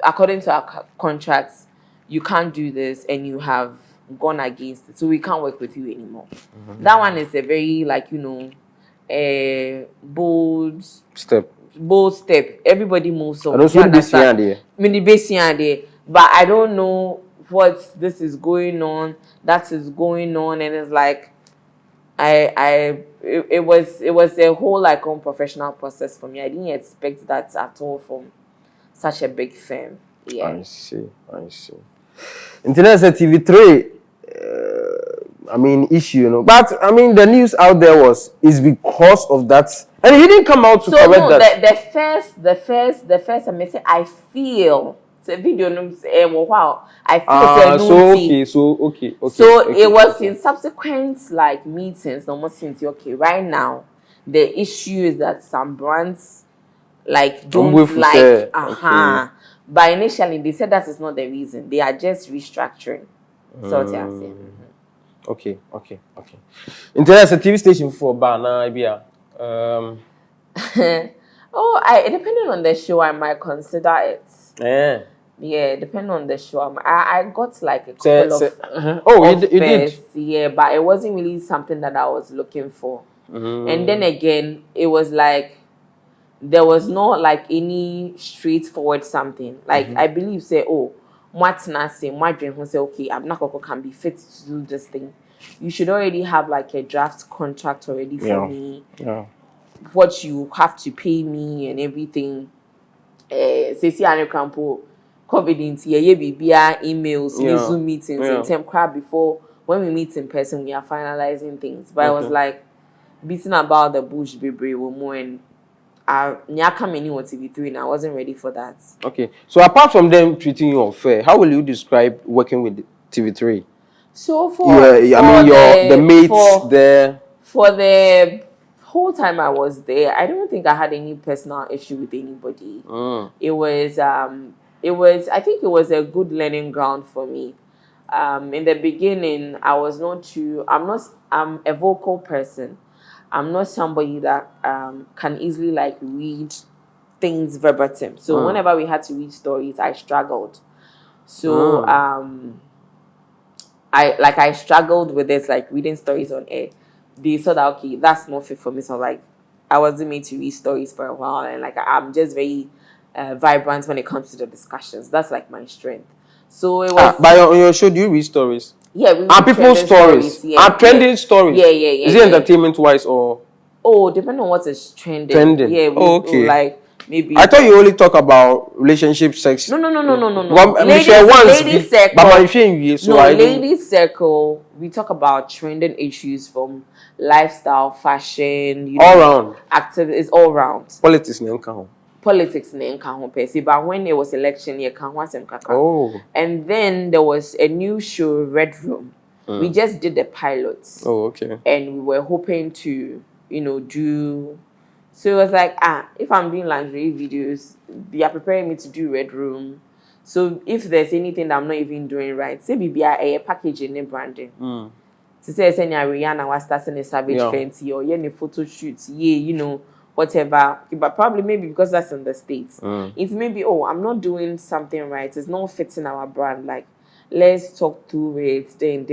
according to our contracts, you can't do this and you have gone against it, so we can't work with you anymore. That one is a very bold step. Everybody moves on. But I don't know what this is going on. That is going on, and it's like it was a whole unprofessional process for me. I didn't expect that at all from such a big firm. Yeah. I see. Internet said TV3. I mean, issue, you know. But I mean, the news out there is because of that, and he didn't come out to correct that. The first, I feel. It's a video. Wow. I feel. Okay. So it was in subsequent like meetings. No more since okay. Right now, the issue is that some brands like don't like. Okay. But initially, they said that is not the reason. They are just restructuring. So what I'm saying. Okay. Internet TV station for Bana Ibia. Depending on the show, I might consider it. Yeah, depending on the show, I got like a couple of offers, you did. Yeah, but it wasn't really something that I was looking for. And then again, it was like there was not like any straightforward something. Like I believe say, what's not saying, my dream will say, okay, I'm not can be fit to do this thing. You should already have like a draft contract already for me. Yeah. What you have to pay me and everything. Say Crampo COVID emails, Zoom meetings, and time crowd before when we meet in person we are finalizing things. But I was like beating about the bush baby more and TV3 and I wasn't ready for that. Okay. So apart from them treating you unfair, how will you describe working with TV3? So for the mates there. For the whole time I was there, I don't think I had any personal issue with anybody. It was I think it was a good learning ground for me. In the beginning, I'm a vocal person. I'm not somebody that can easily like read things verbatim. So whenever we had to read stories, I struggled. So I struggled with this, like reading stories on air. They saw that okay, that's not fit for me. So like I wasn't made to read stories for a while, and like I'm just very vibrant when it comes to the discussions. That's like my strength. So it was. But on your show, do you read stories? Yeah, we read people's stories. Trending stories. Yeah. Is it entertainment wise or? Oh, depending on what is trending. Yeah, okay. Like maybe. I thought you only talk about relationship, sex. No. Ladies circle. We talk about trending issues from lifestyle, fashion, all round. Activities all round. Politics, but when it was election year, and then there was a new show, Red Room. We just did the pilots. And we were hoping to, do. So it was like, if I'm doing lingerie videos, they are preparing me to do Red Room. So if there's anything that I'm not even doing right, say maybe a packaging and branding. To say Rihanna was starting a Savage Fenty or any photo shoots, whatever. But probably maybe because that's in the States. It's maybe, I'm not doing something right. It's not fitting our brand. Like, let's talk through it. Then,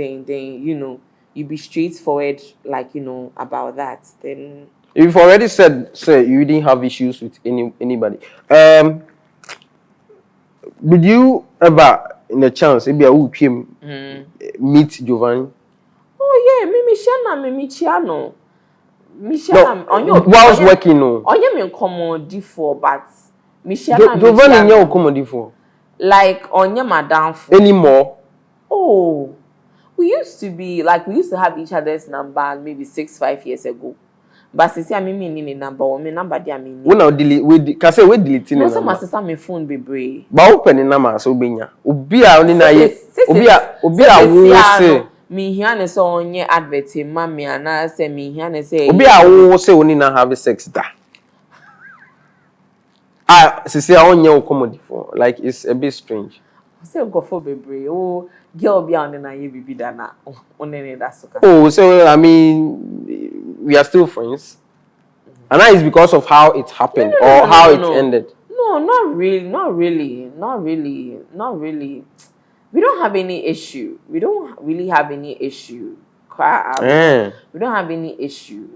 you be straightforward, like, about that. Then you've already said you didn't have issues with anybody. Did you ever, in a chance, maybe I would meet Giovanni? Oh yeah, Mimi Chiano. Whilst working, no. Me commodity for, but Giovanni no commodity for. Like madam anymore. Oh, we used to have each other's number maybe 6-5 years ago. But since I mean number there mean. We now delete. Can say we delete no, some sister my phone be brave. But open number so benya. Obi a oni na ye. Obi a wo say. Me here na so onye advert ma me ana say me here na say. Obi a wo say oni na have sex da. Since I onye o comedy for like it's a bit strange. Say go for be brave. Oh, girl be on na ye bibi da na. Onene da so. Oh, so I mean we are still friends. And that is because of how it happened how it ended. No, not really. We don't have any issue. We don't really have any issue. We don't have any issue.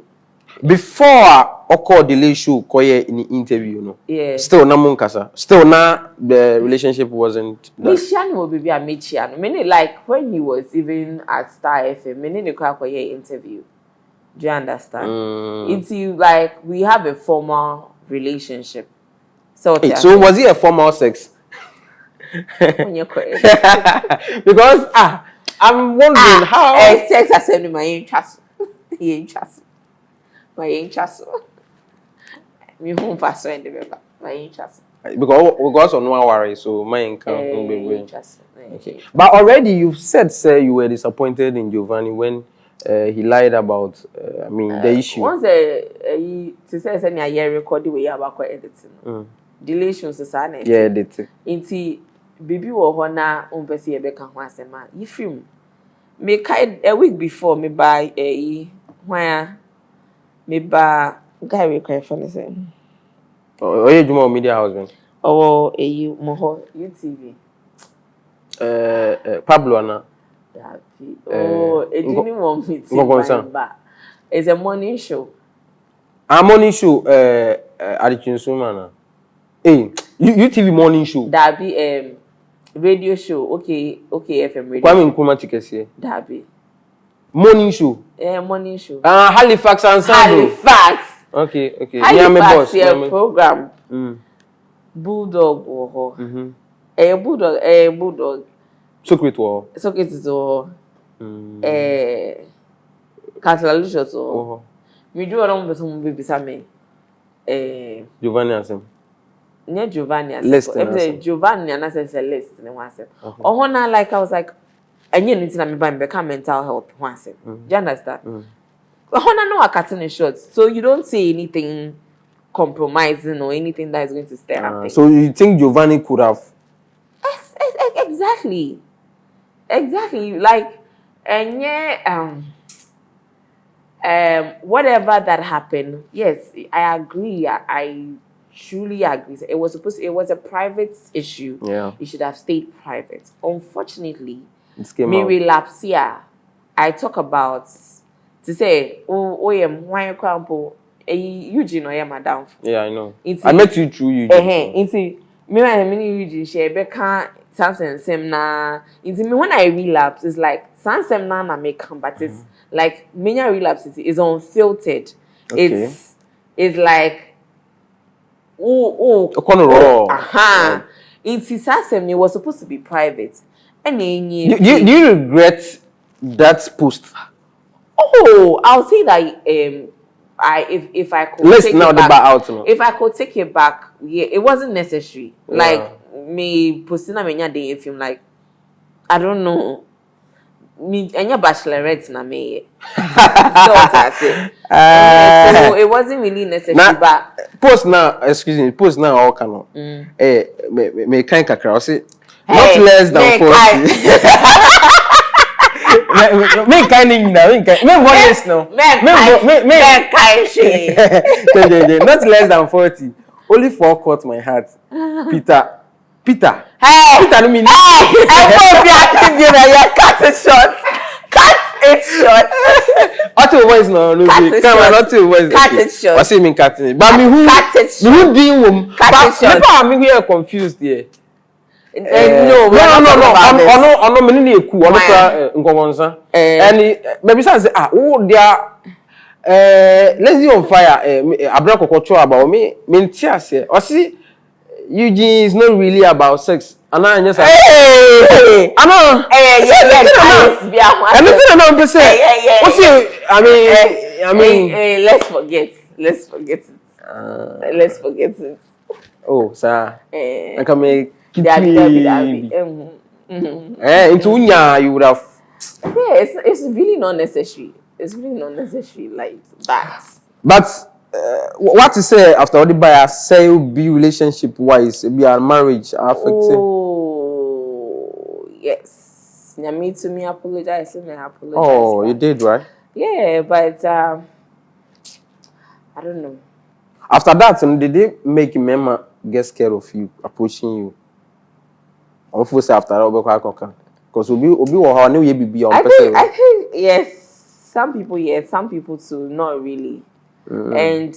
Before Oko delay show koye in the interview, Yeah. Still na munkasa. Still na the relationship wasn't. Michiano baby a Michiano. Meaning like when he was even at Star FM, meaning the koye interview. Do you understand? It's like we have a formal relationship. So was it a formal sex? When you're correct. Because I'm wondering how. Se.x has said my interest. My interest. Me home fast and the my interest. Because on one worry, so my income. Okay. But already you've said, sir, you were disappointed in Giovanni when he lied about, the issue. Once to say any year record the way about editing. Deletions is an yeah, editing. Inti baby wo ho na umpesi ebeka ho asema. You film. Me kai a week before me buy where me buy guy require for listen. Oh, you do media house. Oh, moho UTV. Pablo Ana. Oh, it didn't want me to. It's a morning show. A morning show. Adichinsumana. UTV morning show. That be radio show. Okay, FM radio. Kwame Nkrumah tikesi. That be morning show. Morning show. Halifax ensemble. Halifax. Okay. Halifax program. Bulldog or bulldog. Secret war. Socket or Catalusion or we do along with some baby Sammy. Giovanni Asem. Near Giovanni. Giovanni and I said list in one set. Or when I was like, and you need to become mental health once. Do you understand? Honor no a cutting short, so you don't say anything compromising or anything that is going to stir up things. So you think Giovanni could have? Exactly. Like, and whatever that happened, yes, I agree. I truly agree. It was a private issue. Yeah, it should have stayed private. Unfortunately, me relapse. Yeah, I talk about to say, why example, Eugene or madam. Yeah, I know. I met you through Eugene. Me and Eugene share become something na. Into me when I relapse, it's like something na make come, but it's like many relapse is unfiltered. Okay. It's like raw. It's something it was supposed to be private. And do you regret that post? Oh, I'll say that if I could let's take now it back, out now. If I could take it back, yeah, it wasn't necessary. Yeah. Like me posting a menya day film, like I don't know. Me enya bachelorette na me. So it wasn't really necessary. But post now, excuse me, post now all cannot. Me kind kakra say not less than 40. Me kind of me voice no. Me kind not less than 40. Only 4 caught my heart. Peter. Hey, Peter no mean. Cut it short. Auto voice no be. Come on, auto voice. Cut it short. I say me cutting. But me who deal with. Cut it short. But me we are confused here. No. Ono me ni eku ono ka nkonkonsa. And maybe say let's see on fire. Abena Korkor talk about me ntiase. O see Eugene is not really about sex. Ana anya say. I mean, let's forget it. Oh, sir. I can make into unya you would have. Yeah, it's really not necessary. It's really not necessary like that. But what to say after all the bias say be relationship wise, be our marriage affected. Oh yes. Me to me apologize. Oh, you did, right? Yeah, but I don't know. After that, did they make Mema get scared of you approaching you? Of after that, because Obi or how new be on person. I think yes. Some people too, not really. And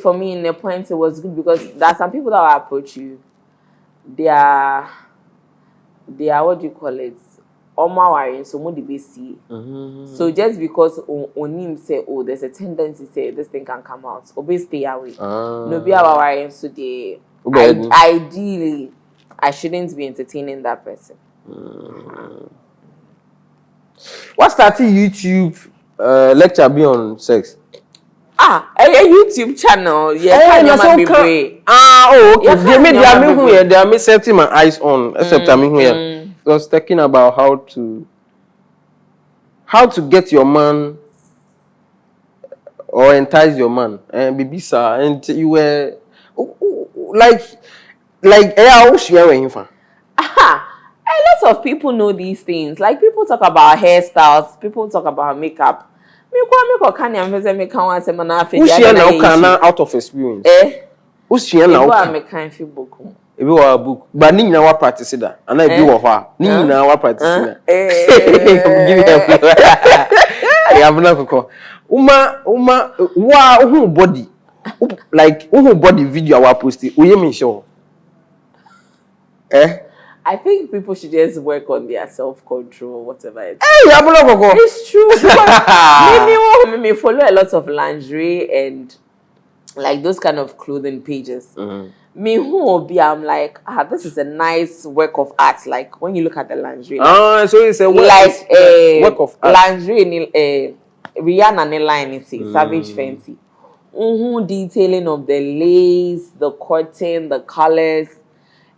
for me, in the point, it was good because there are some people that will approach you. They are what do you call it? So so just because on him say, oh, there's a tendency say this thing can come out, obey stay away. No be our worrying so they I shouldn't be entertaining that person. What started YouTube lecture be on sex? A YouTube channel. Yeah, okay. They are me setting my eyes on. Except I mean here, was talking about how to get your man or entice your man and bibisa, and you were like I sharing him. A lot of people know these things. Like people talk about hairstyles, people talk about makeup. Who's here now out of experience? Who's here now? Ebi wa book, but ni na wa practice that. And I be wa hwa. Ni na wa practice that. Give me a Abena Korkor. Uma wa who body. Like who body video wa post it. Uye me show. I think people should just work on their self-control, whatever it is. Hey, Abena Korkor. It's true. Maybe follow a lot of lingerie and like those kind of clothing pages. Me I'm like, this is a nice work of art. Like when you look at the lingerie. So it's a work of art. Lingerie, Rihanna ne line is Savage Fenty. Detailing of the lace, the curtain, the colors,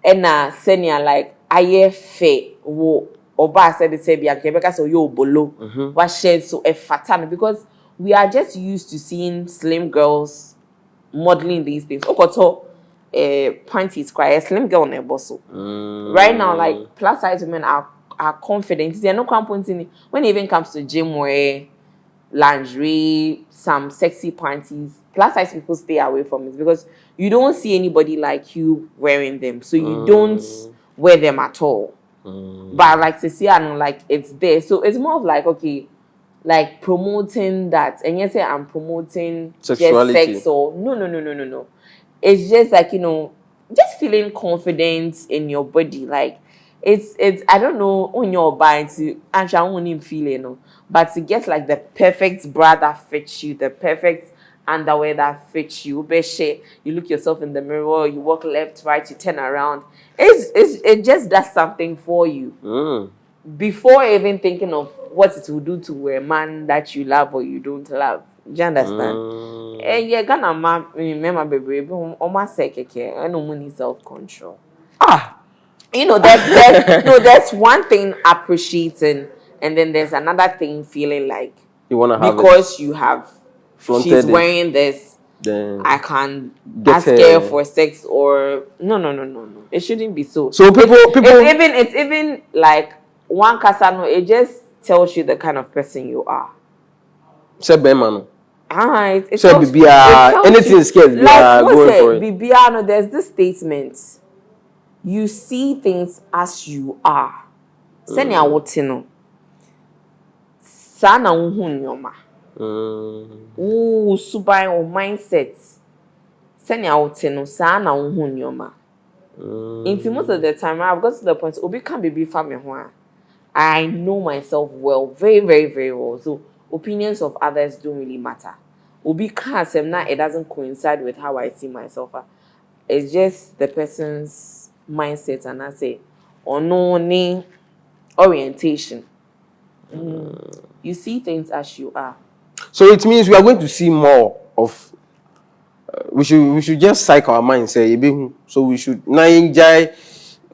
and senior like aye fe wo oba said the sebia kebeka so yo bolo. What shade so a fatan because we are just used to seeing slim girls modeling these things. Okoto panties cry a slim girl ne bosso. Right now, like plus size women are confident. They're no pointing when it even comes to gym wear, lingerie, some sexy panties. Plus size people stay away from it because you don't see anybody like you wearing them, so you don't wear them at all. But like to see and like it's there, so it's more of like okay. Like promoting that, and yes, I'm promoting sexuality. Just sex or no. It's just like just feeling confident in your body. Like it's I don't know on your body to actually I won't even feel but to get like the perfect bra that fits you, the perfect underwear that fits you. You look yourself in the mirror, you walk left, right, you turn around. It just does something for you. Before even thinking of what it will do to a man that you love or you don't love. Do you understand? And you're gonna remember baby, almost say I no money self-control. That's one thing appreciating, and then there's another thing feeling like you wanna have because you have she's wearing this, then I can ask her for sex or no. It shouldn't be so. So it's even like one casano, it just tells you the kind of person you are. Say Bemano. It tells anything scared. Like going for it. Bibiano, there's this statement. You see things as you are. Senya wotino. Sana uhunyoma. Subai or mindset. Senya wotino. Sana uhunyoma. Most of the time, I've got to the point. Obi can be family. I know myself well, very, very, very well. So opinions of others don't really matter. Obi can't say now it doesn't coincide with how I see myself. It's just the person's mindset, and I say, no orientation. You see things as you are. So it means we are going to see more of. We should just psych our mind. Say, so we should na enjoy.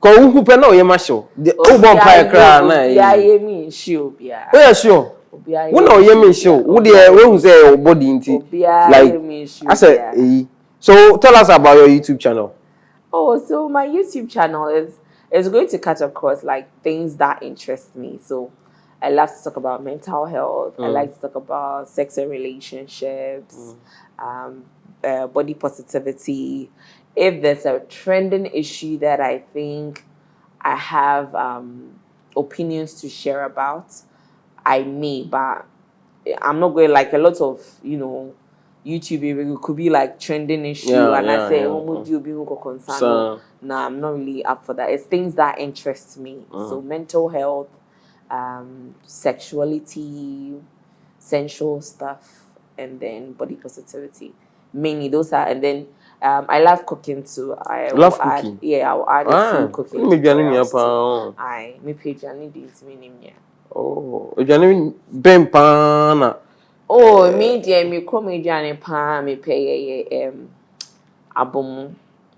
Ko who pe na o ye ma show. The obon pa kra na e. Bia ye mi show bia. Oh yeah, sure. Who na o ye mi show. Who dey we who say your body nti. Like I said, so tell us about your YouTube channel. So my YouTube channel is going to cut across like things that interest me. So I love to talk about mental health. I like to talk about sex and relationships, body positivity. If there's a trending issue that I think I have opinions to share about, I may, but I'm not going like a lot of, YouTube it could be like trending issue I say, concern. No, I'm not really up for that. It's things that interest me. So mental health, sexuality, sensual stuff, and then body positivity. Mainly those are, and then I love cooking too. I love add, cooking. Yeah, I'll add a few cooking tutorials too. Me page I need it meaning yeah. Oh, you ben pana. Oh, me dear, me come me pa me pay abom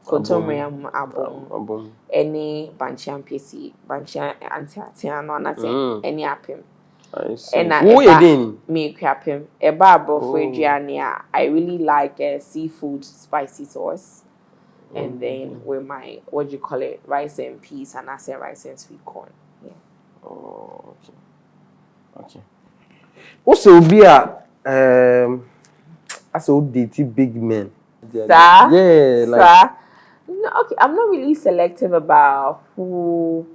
kotomre abom any banchan pc banchan anti no na say any apem. I see. Who you din? Me kwapem. Eba abofo aduane a I really like seafood spicy sauce. And then with my, what do you call it, rice and peas, and I say rice and sweet corn. Yeah. Oh, okay. Also, be as old dating big men. Sir? Yeah, like. Sir? No, okay, I'm not really selective about who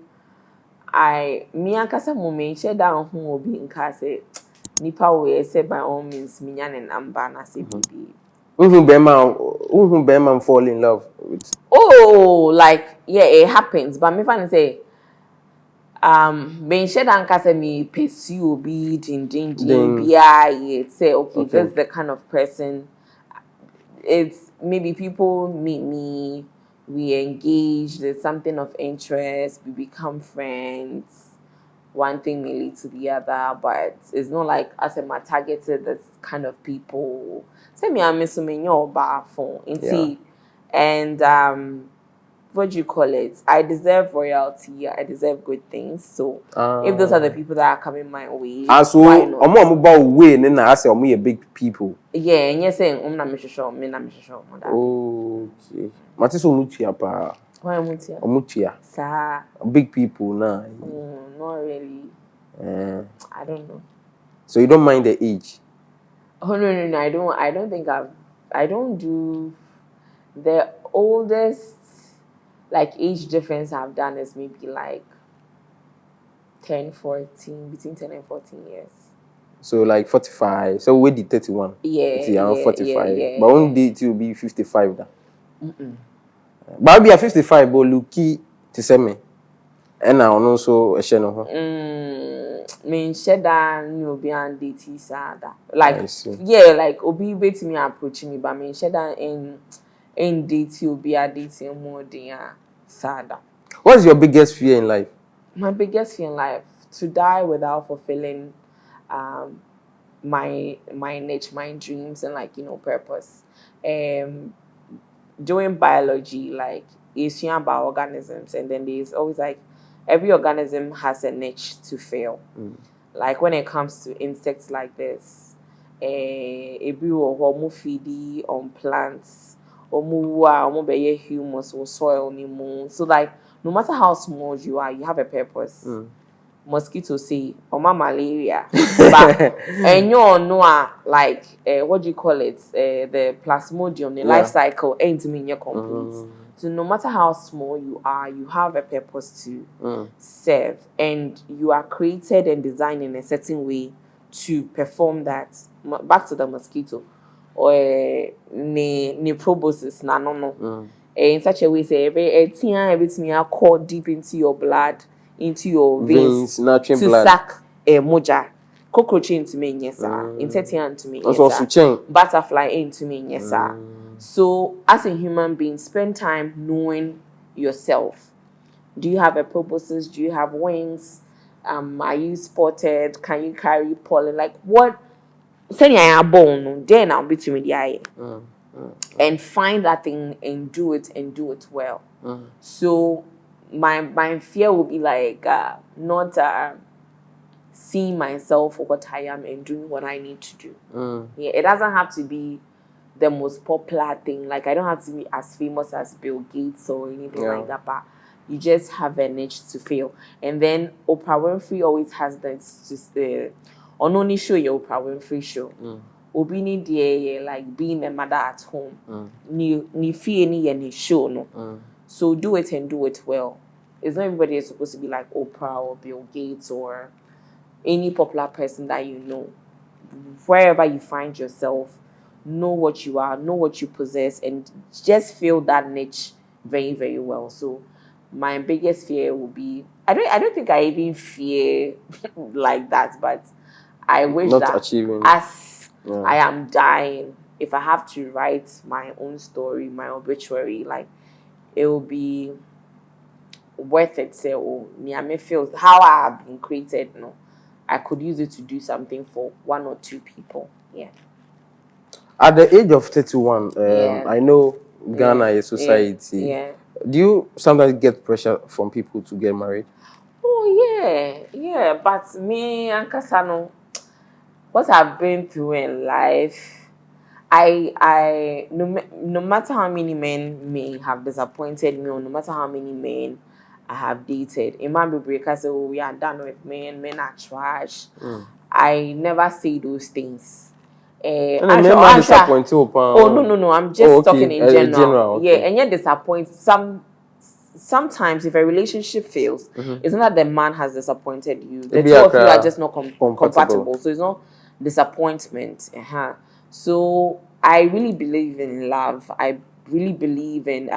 me and Kasa moment share down who will be in Kasa. Nipa way said by all means, me and number na say baby. Who Berman fall in love with? Oh, like yeah, it happens. But me find say me share down Kasa me pursue be ding say okay, this is the kind of person. It's maybe people meet me, we engage, there's something of interest, we become friends. One thing may lead to the other, but it's not like as I targeted this kind of people. Say me I'm missing your bar phone. And what do you call it? I deserve royalty. I deserve good things. So if those are the people that are coming my way, why not? I say I'm big people. Yeah, and you're saying I'm not sure. Okay. Mati so mutia pa. Why mutia? Mutia. Sir. Big people nah. Not really. I don't know. So you don't mind the age? Oh no. I don't think I don't do the oldest like age difference I've done is maybe like 10, 14, between 10 and 14 years. So like 45. So we did 31. Yeah. 45. Yeah. But one day it will be 55 now. But I'll be at 55, but Luki to send me. And now also a channel. Me share down you be on DT sada. Like yeah, like Obi wait me approaching me, but me share down in DT will be a DT more than sada. What's your biggest fear in life? My biggest fear in life to die without fulfilling my niche, my dreams and like purpose. Doing biology, like it's about organisms, and then there's always like every organism has a niche to fill. Like when it comes to insects like this, a or feed on plants, or be humus or soil, so like no matter how small you are, you have a purpose. Mosquito say or malaria, but and you know like what do you call it? The plasmodium, the life cycle ain't mean you're complete. So no matter how small you are, you have a purpose to serve, and you are created and designed in a certain way to perform that. Back to the mosquito or ne proboscis no. In such a way, say everything are caught deep into your blood, into your veins to blood. suck moja. Cockroach into me, yes, sir. Insectian to me, yes, sir. Butterfly into me, yes, sir. So, as a human being, spend time knowing yourself. Do you have a purpose? Do you have wings? Are you spotted? Can you carry pollen? Like what? Say I am born, then I'll be to me the eye. And find that thing and do it well. So my fear will be like not seeing myself for what I am and doing what I need to do. Yeah, it doesn't have to be the most popular thing. Like I don't have to be as famous as Bill Gates or anything like that, but you just have a niche to fill. And then Oprah Winfrey always has this just on only show your Oprah Winfrey show. Obi ni die like being a mother at home. Ni fear ni any show no. So do it and do it well. It's not everybody is supposed to be like Oprah or Bill Gates or any popular person that you know. Wherever you find yourself, know what you are, know what you possess, and just fill that niche very, very well. So my biggest fear will be I don't think I even fear like that, but I wish not that achieving. as I am dying, if I have to write my own story, my obituary, like it will be worth it. Say, oh, me, I may feel how I have been created. No, I could use it to do something for 1 or 2 people. Yeah. At the age of 31, Yeah. I know Ghana is society. Yeah. Do you sometimes get pressure from people to get married? Oh yeah. But me and Kasano, what I've been through in life, no matter how many men may have disappointed me, or no matter how many men I have dated, it might be because we are done with men are trash. I never say those things. Men disappoint you. Oh no, I'm just talking in general. Okay. Yeah, and yet disappoint sometimes if a relationship fails, it's not that the man has disappointed you. The two of you are just not compatible. So it's not disappointment. So I really believe in love. I really believe in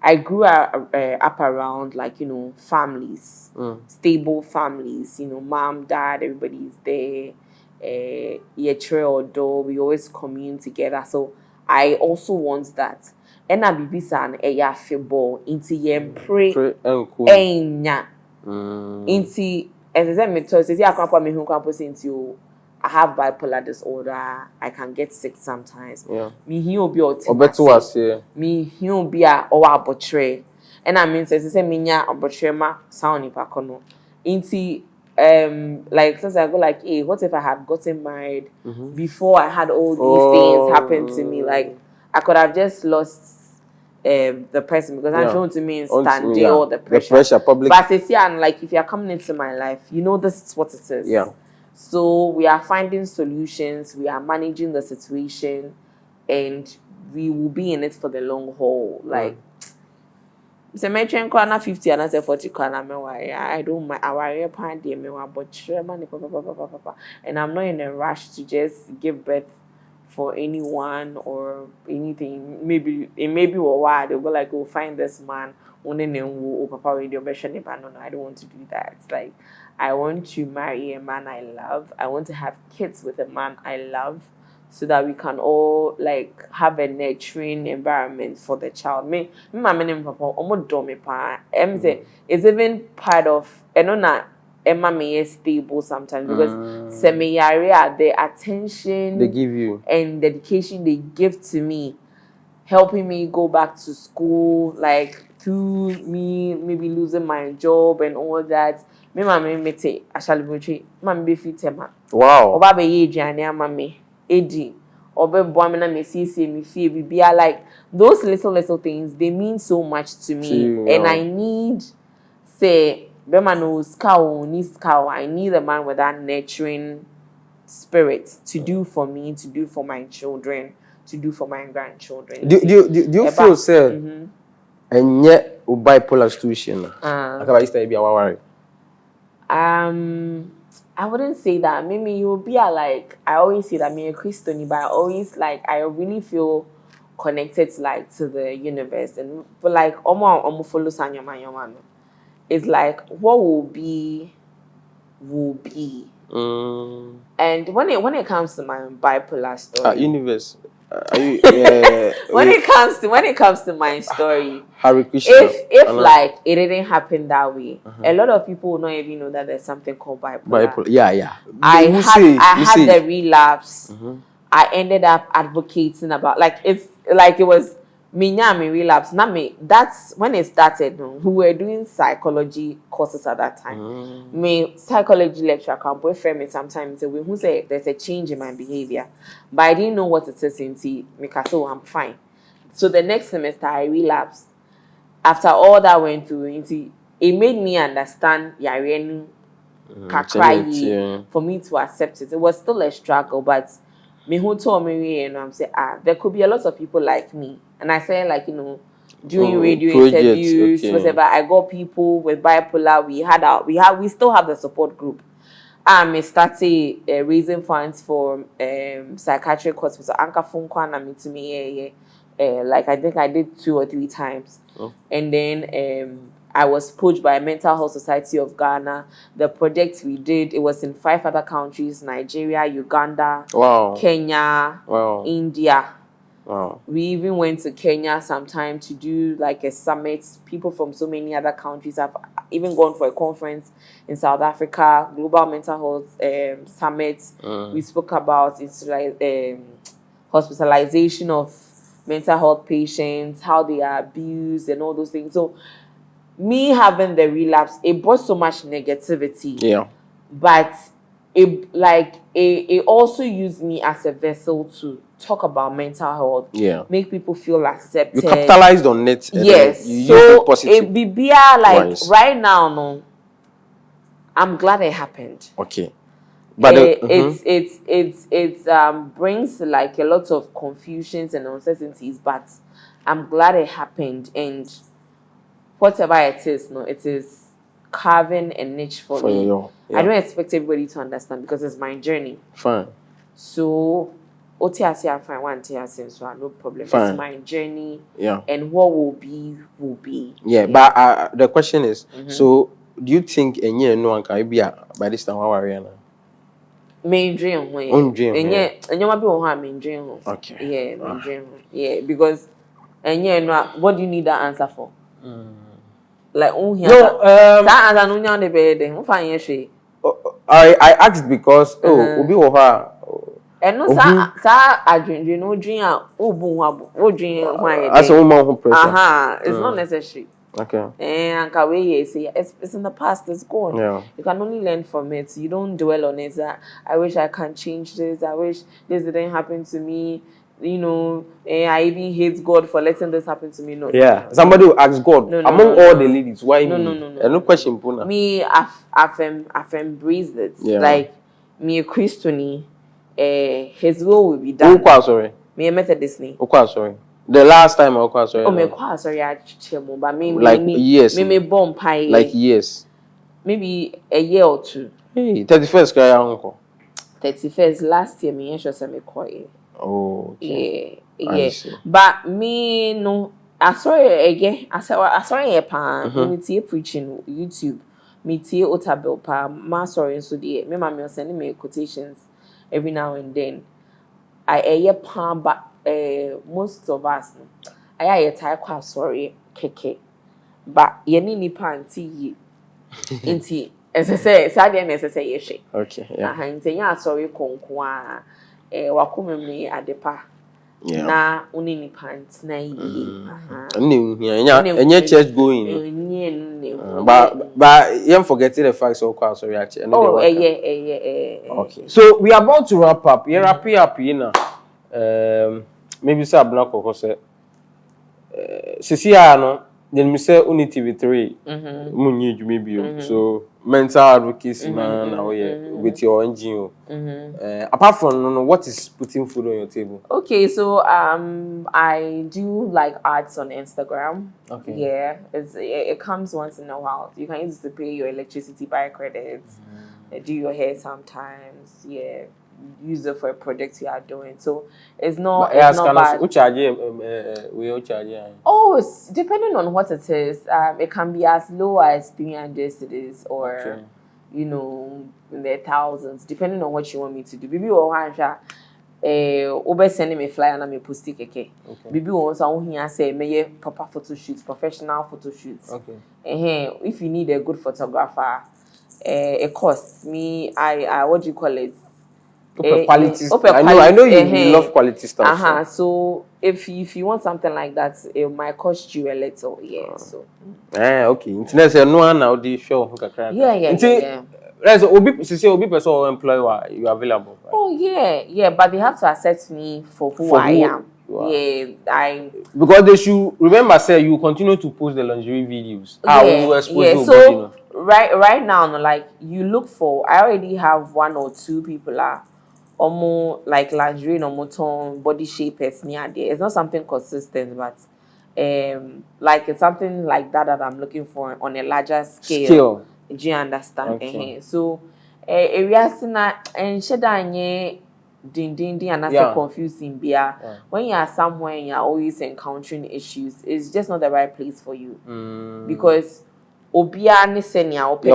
I grew up around, like, families, stable families, mom, dad, everybody's there. We always commune together. So I also want that. And I be san a football into pray enya into as I me to say me who I have bipolar disorder. I can get sick sometimes. Yeah. Me he'll be me he'll be a abortre. And I mean say me nya abortre ma sound ipakono. Into like since I go like, hey, what if I had gotten married before I had all these things happen to me? Like I could have just lost the person, because I'm shown to me standing all the pressure. Public. But I say, and like if you're coming into my life, this is what it is. Yeah. So we are finding solutions, we are managing the situation, and we will be in it for the long haul. Like so my train corner 50 and I say 40 corner I don't mind our part the but and I'm not in a rush to just give birth for anyone or anything. Maybe it may be a while they'll go like, go find this man papa radio. No, I don't want to do that. It's like I want to marry a man I love. I want to have kids with a man I love, so that we can all like have a nurturing environment for the child. Me mama name papa omo do me pa. It's even part of Emma may stable sometimes, because the attention they give you and dedication they give to me, helping me go back to school, like through me maybe losing my job and all that. Me mama me take actually mama be fit tema. Wow. Oba be ye aduane ama me edi obe boa me na me see me fie bibia. Like those little things, they mean so much to me. And I need say Bema knows cow needs cow. I need a man with that nurturing spirit to do for me, to do for my children, to do for my grandchildren. Do you feel say and yet bipolar situation? I wouldn't say that. Maybe you'll be like, I always say that I'm a Christian, but I really feel connected to the universe. And but like follow Sanya. It's like what will be. And when it comes to my bipolar story, universe. When it comes to my story, if like it didn't happen that way, a lot of people will not even know that there's something called bipolar. Yeah. I had the relapse. I ended up advocating about it was me relapse. Not me. That's when it started. We were doing psychology courses at that time. Me psychology lecturer can boyfriend me sometimes. So who say there's a change in my behavior, but I didn't know what it is until me so I'm fine. So the next semester I relapsed. After all that went through, it made me understand for me to accept it. It was still a struggle, but me who told me, I'm saying, there could be a lot of people like me. And I say, doing radio interviews, whatever. I got people with bipolar. We still have the support group. I started raising funds for psychiatric hospital. Anka phone call na me to me. I think I did 2 or 3 times, and then I was poached by Mental Health Society of Ghana. The project we did, it was in 5 other countries: Nigeria, Uganda, Kenya, India. Wow. We even went to Kenya sometime to do like a summit. People from so many other countries have even gone for a conference in South Africa, Global Mental Health Summit. We spoke about hospitalization of mental health patients, how they are abused and all those things. So me having the relapse, it brought so much negativity. Yeah. But it also used me as a vessel to talk about mental health. Yeah. Make people feel accepted. You capitalized on it. Yes. You so positive. it be like right now, no. I'm glad it happened. Okay. But it brings like a lot of confusions and uncertainties, but I'm glad it happened, and whatever it is, no, it is carving a niche for me. I don't expect everybody to understand because it's my journey. Fine. So OTS I find one TS, so no problem. Fine. It's my journey. Yeah. And what will be will be. Yeah. But the question is, so do you think a year no one can be by this time how are you now? Main dream, and you might be on main dream. Okay. Yeah, main dream. Yeah, because what do you need that answer for? Like that answer no the bed. I asked because obi wo ha. And no sa dream dream as a woman who pressure. It's not necessary. Okay. And it's in the past, it's gone. Yeah. You can only learn from it. You don't dwell on it. I wish I can change this. I wish this didn't happen to me. You know, I even hate God for letting this happen to me. No. Yeah. Somebody will ask God among all the ladies, why me? No question, Puna. Me, I've embraced it. Yeah. Like me, a Christian, His will be done. Oh, sorry. Me, a Methodist. Oh, sorry. The last time I was sorry. Oh, me quite sorry. I but maybe like years. Me bomb pie. Like years. Maybe a year or two. Hey, 31st cry uncle. 31st last year me sure say me quiet. Oh, okay. Yeah. But me no. I saw again. I saw a pan. Me tie preaching YouTube. Me tie Otabel pa. Ma sorry so the me mama sending me quotations every now and then. I pan but most of us I tie kwa sorry keke. But ye ni panty ye. Inti as I say sadly necessary ye. Okay, yeah. Nti ya sorry konkwa wakomemni adepa. Yeah. Na uni ni pants na ye. Any church going. But you forgetting the facts of course reaction. Oh, yeah. Okay. So we are about to wrap up. You wrap up, you know. Maybe say Abena Korkor say Sisia no then me say only TV3 munyi dwuma bio so mental advocacy man na with your NGO. Apart from no, what is putting food on your table? Okay, so I do like ads on Instagram. Okay. Yeah, it comes once in a while. You can use it to pay your electricity, buy credits, do your hair sometimes. Yeah. Use it for a project you are doing, so it's not bad. Who charge Oh, depending on what it is, it can be as low as 300 cedis or you know, in the thousands, depending on what you want me to do. Bibi o hansha obe sending me flyer na me post keke. Bibi o so here say me proper photo shoots, professional photo shoots. Okay. If you need a good photographer, it costs me what do you call it? Quality. I know you love quality stuff. So if you want something like that, it might cost you a little. Yeah. So. Okay. Internet say no one now the show. Yeah. Right. Obi person employer you available. Right? Oh yeah. But they have to accept me for who I am. Yeah, because they should remember say you continue to post the lingerie videos. So right now, like you look for, I already have 1 or 2 people more like lingerie no moton body shapers near there. It's not something consistent, but like it's something like that I'm looking for on a larger scale. Do you understand? Okay. So areas na and shedanye ding and that's confusing bia. When you are somewhere and you're always encountering issues, it's just not the right place for you. Because obia ne senia open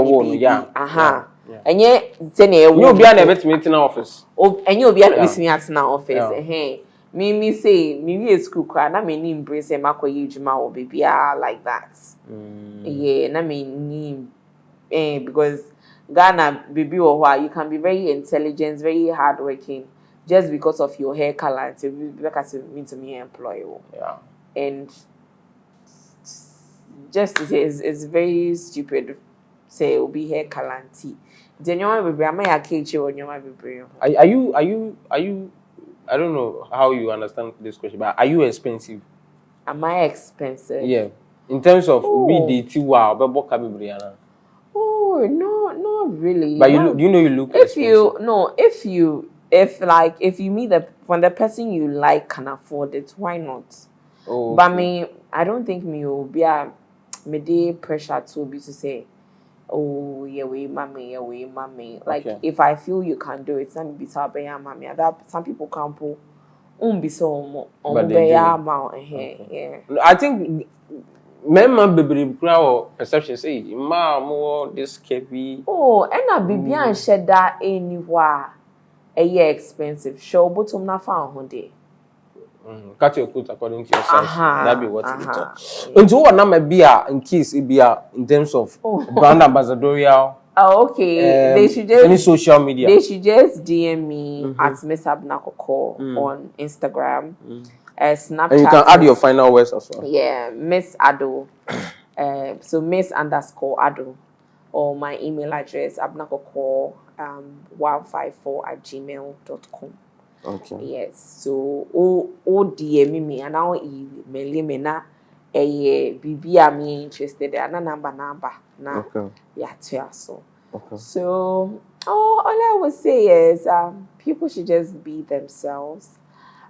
aha enye senia ewo obia na betimi tina office enye obia na betimi atina office me say me we school cry na me ni embrace makoye ejuma wo bibia like that na me ni because Ghana baby or you can be very intelligent, very hardworking just because of your hair color. So because it means to me employee. And just to say it's very stupid say it will be hair color tea. Then you want to be a cage or you want to be. Are you I don't know how you understand this question, but are you expensive? Am I expensive? Yeah. In terms of we the wow, but what can be Brianna? Oh no, not really. But you look if you meet when the person you like can afford it, why not? Oh, okay. But I don't think me will be a day pressure to be to say, oh yeah, we mommy. Like if I feel you can do it, then be mommy. That some people can't pull. Be so yeah. I think men baby crowd perception say more this heavy. Oh, and I be and shed that anywhere a year expensive show, but I'm not found one day. Cut your foot according to your size. That be what it is. And so what number be in case it be in terms of brand ambassadorial. Oh, okay. They should just any social media. They should just DM me at Miss Abena Korkor on Instagram. Snapchat. And you can add your final words as well. Yeah, Miss Ado. So Miss_Ado. Or my email address, abenakorkor 154@gmail.com. Okay. Yes. So DM me and now email me na BB am interested and number na. Okay. Yeah, so. Okay. So all I would say is people should just be themselves.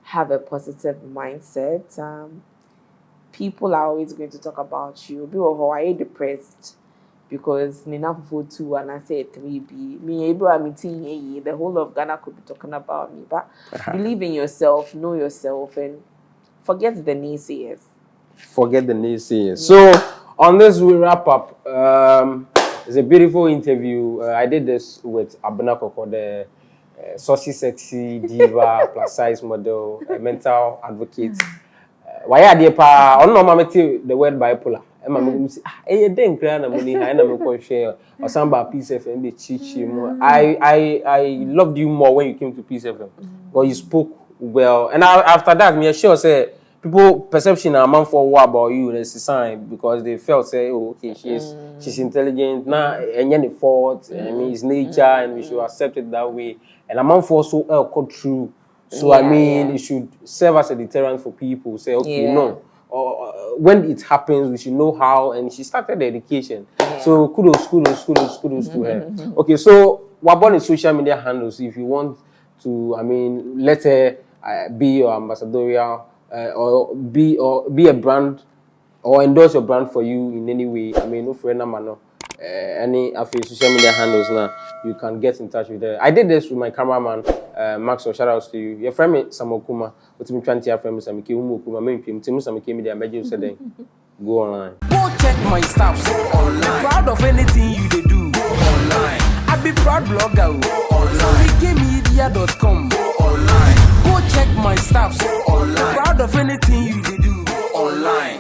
Have a positive mindset. People are always going to talk about you. People who are depressed because Nina for 2 and I say 3B. Me able I'm meeting the whole of Ghana could be talking about me. But believe in yourself, know yourself, and forget the naysayers. Forget the naysayers. So on this we wrap up. It's a beautiful interview. I did this with Abena Korkor, the Se.x diva, plus size model, mental advocate. Why are they pa? I don't know the word bipolar. Or some about Peace FM they teach you. I loved you more when you came to Peace FM. But you spoke well. And after that, me sure say people perception a man for what about you is a sign because they felt say, oh, okay, she's intelligent now and any fault. I mean it's nature and we should accept it that way. And a man for so cut through. So I mean, it should serve as a deterrent for people. Say, okay, no, when it happens, we should know how. And she started the education. So kudos to her. Okay, so what about the social media handles? If you want to, I mean, let her be your ambassadorial or be a brand or endorse your brand for you in any way. I mean, no friend, no. Any of your social media handles now, you can get in touch with her. I did this with my cameraman, Maxwell. Shout outs to you. Your friend me Samokuma, but me trying to friend me Samiki Umukuma, me Samiki media media said go online. Go check my stuff online. Proud of anything you do online. I be proud blogger Se.x.media.com online. Go check my stuff online. Proud of anything you do online.